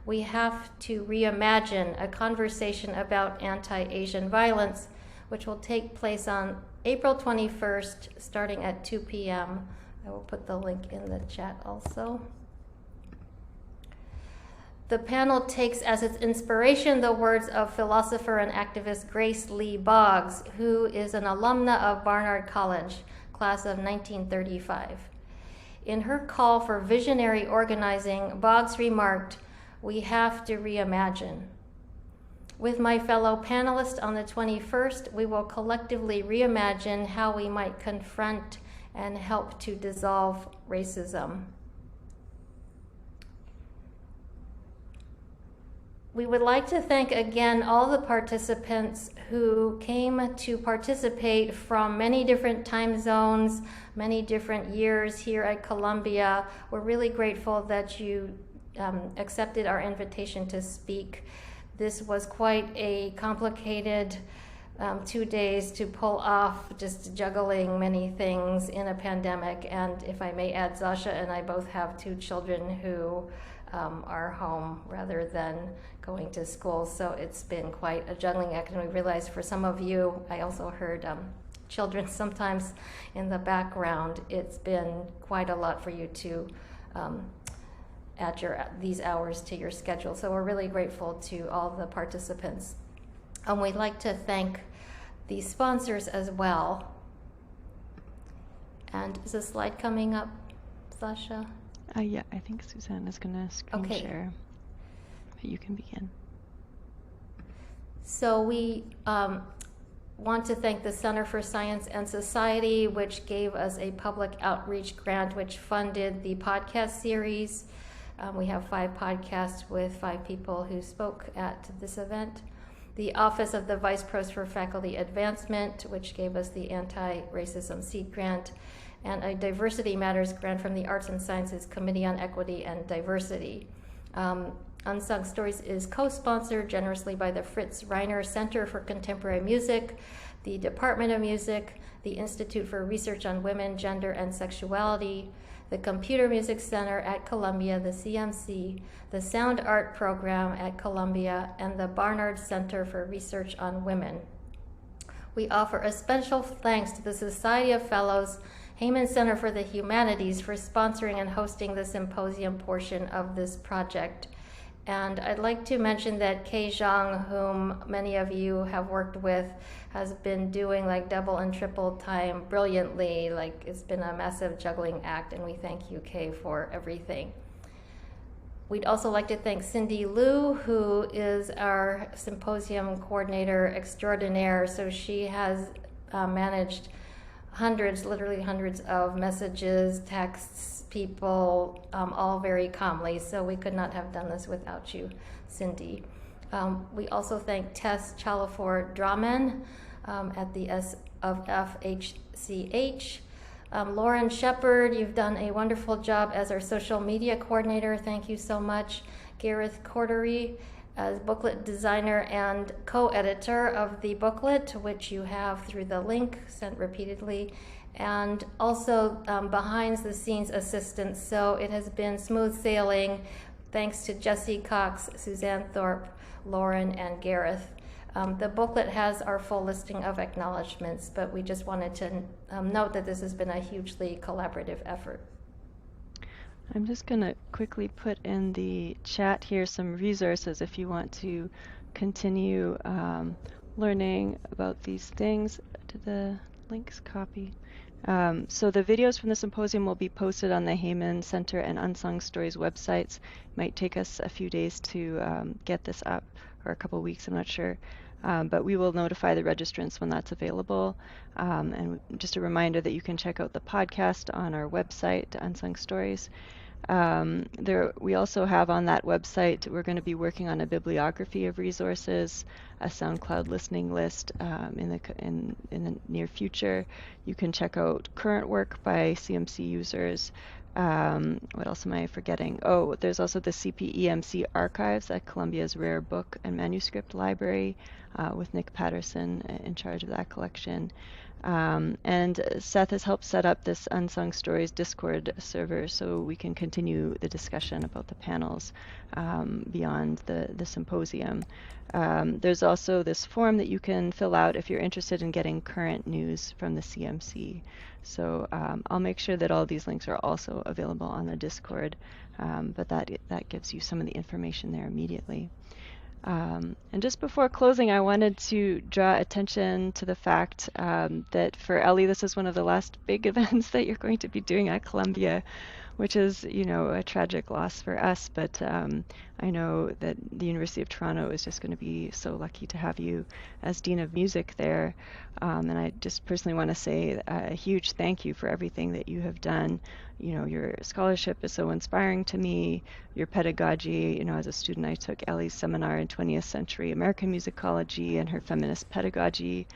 "We Have to Reimagine: A Conversation About Anti-Asian Violence," which will take place on April 21st, starting at 2 p.m. I will put the link in the chat also. The panel takes as its inspiration the words of philosopher and activist Grace Lee Boggs, who is an alumna of Barnard College, class of 1935. In her call for visionary organizing, Boggs remarked, "We have to reimagine." With my fellow panelists on the 21st, we will collectively reimagine how we might confront and help to dissolve racism. We would like to thank again all the participants who came to participate from many different time zones, many different years here at Columbia. We're really grateful that you accepted our invitation to speak. This was quite a complicated 2 days to pull off, just juggling many things in a pandemic. And if I may add, Zasha and I both have 2 children who are home rather than going to school, so it's been quite a juggling act. And we realized for some of you, I also heard children sometimes in the background. It's been quite a lot for you to add these hours to your schedule. So we're really grateful to all the participants. We'd like to thank the sponsors as well. And is a slide coming up, Sasha? Yeah, I think Suzanne is going to screen share. But you can begin. So we want to thank the Center for Science and Society, which gave us a public outreach grant, which funded the podcast series. We have 5 podcasts with 5 people who spoke at this event. The Office of the Vice Provost for Faculty Advancement, which gave us the Anti-Racism Seed Grant, and a Diversity Matters grant from the Arts and Sciences Committee on Equity and Diversity. Unsung Stories is co-sponsored generously by the Fritz Reiner Center for Contemporary Music, the Department of Music, the Institute for Research on Women, Gender, and Sexuality, the Computer Music Center at Columbia, the CMC, the Sound Art Program at Columbia, and the Barnard Center for Research on Women. We offer a special thanks to the Society of Fellows, Heyman Center for the Humanities, for sponsoring and hosting the symposium portion of this project. And I'd like to mention that Kei Zhang, whom many of you have worked with, has been doing like double and triple time brilliantly. Like, it's been a massive juggling act, and we thank you, Kei, for everything. We'd also like to thank Cindy Liu, who is our symposium coordinator extraordinaire. So she has managed hundreds, literally hundreds of messages, texts, people, all very calmly. So we could not have done this without you, Cindy. We also thank Tess Chalafor Draman at the SFHC CPEMC. Lauren Shepard, you've done a wonderful job as our social media coordinator. Thank you so much. Gareth Cordery, as booklet designer and co-editor of the booklet, which you have through the link sent repeatedly, and also behind the scenes assistance. So it has been smooth sailing thanks to Jessie Cox, Suzanne Thorpe, Lauren, and Gareth. The booklet has our full listing of acknowledgements, but we just wanted to note that this has been a hugely collaborative effort. I'm just going to quickly put in the chat here some resources if you want to continue learning about these things. Did the links copy? So the videos from the symposium will be posted on the Heyman Center and Unsung Stories websites. It might take us a few days to get this up, or a couple weeks, I'm not sure. But we will notify the registrants when that's available. And just a reminder that you can check out the podcast on our website, Unsung Stories. We also have on that website, we're going to be working on a bibliography of resources, a SoundCloud listening list in the near future. You can check out current work by CMC users. What else am I forgetting? Oh, there's also the CPEMC archives at Columbia's Rare Book and Manuscript Library with Nick Patterson in charge of that collection. And Seth has helped set up this Unsung Stories Discord server so we can continue the discussion about the panels beyond the symposium. There's also this form that you can fill out if you're interested in getting current news from the CMC. So I'll make sure that all these links are also available on the Discord, but that gives you some of the information there immediately. And just before closing, I wanted to draw attention to the fact that for Ellie, this is one of the last big events that you're going to be doing at Columbia, which is, a tragic loss for us. But I know that the University of Toronto is just going to be so lucky to have you as Dean of Music there. And I just personally want to say a huge thank you for everything that you have done. Your scholarship is so inspiring to me. Your pedagogy, as a student, I took Ellie's seminar in 20th Century American Musicology and her Feminist Pedagogy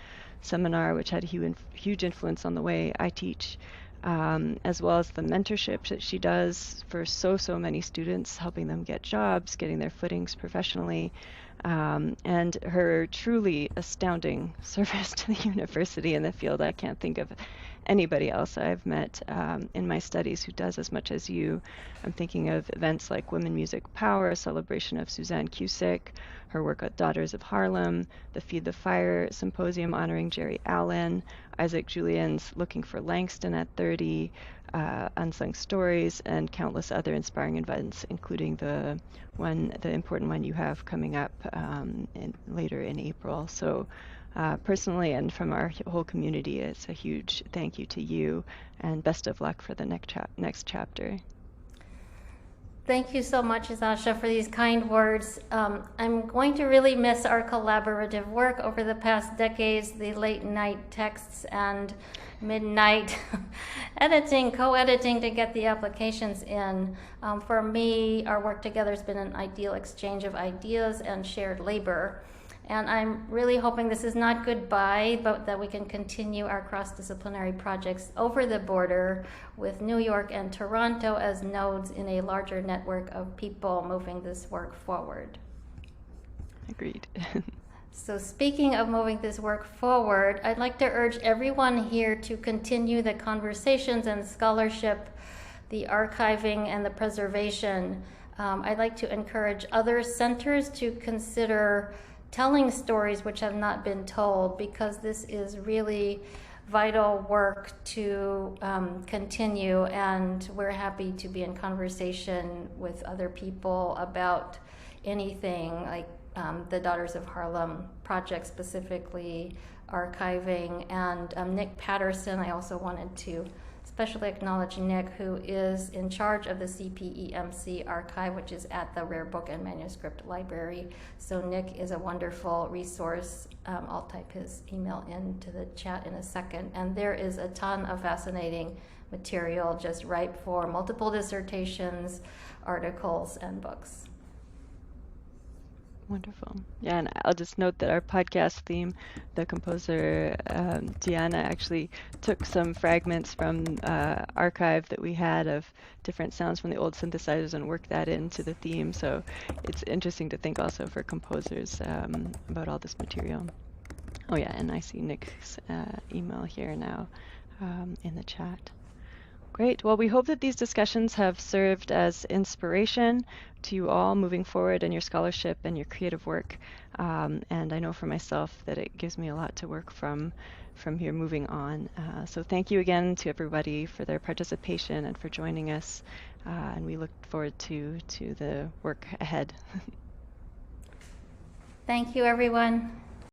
seminar, which had a huge influence on the way I teach, as well as the mentorship that she does for so many students, helping them get jobs, getting their footings professionally, and her truly astounding service to the university in the field. I can't think of anybody else I've met in my studies who does as much as you. I'm thinking of events like Women Music Power, a celebration of Suzanne Cusick, her work at Daughters of Harlem, the Feed the Fire Symposium honoring Jerry Allen, Isaac Julian's Looking for Langston at 30, Unsung Stories, and countless other inspiring events, including the important one you have coming up later in April. So personally and from our whole community, it's a huge thank you to you, and best of luck for the next chapter. Thank you so much, Asha, for these kind words. I'm going to really miss our collaborative work over the past decades, the late night texts and midnight co-editing to get the applications in. For me, our work together has been an ideal exchange of ideas and shared labor. And I'm really hoping this is not goodbye, but that we can continue our cross-disciplinary projects over the border with New York and Toronto as nodes in a larger network of people moving this work forward. Agreed. So speaking of moving this work forward, I'd like to urge everyone here to continue the conversations and scholarship, the archiving and the preservation. I'd like to encourage other centers to consider telling stories which have not been told, because this is really vital work to continue, and we're happy to be in conversation with other people about anything like the Daughters of Harlem project, specifically archiving. And Nick Patterson, I also wanted to especially acknowledge Nick, who is in charge of the CPEMC archive, which is at the Rare Book and Manuscript Library. So Nick is a wonderful resource. I'll type his email into the chat in a second. And there is a ton of fascinating material just ripe for multiple dissertations, articles, and books. Wonderful. Yeah, and I'll just note that our podcast theme, the composer Diana actually took some fragments from archive that we had of different sounds from the old synthesizers and worked that into the theme. So it's interesting to think also for composers about all this material. Oh yeah, and I see Nick's email here now in the chat. Great. Well, we hope that these discussions have served as inspiration to you all moving forward in your scholarship and your creative work. And I know for myself that it gives me a lot to work from here moving on. So thank you again to everybody for their participation and for joining us. And we look forward to the work ahead. Thank you, everyone.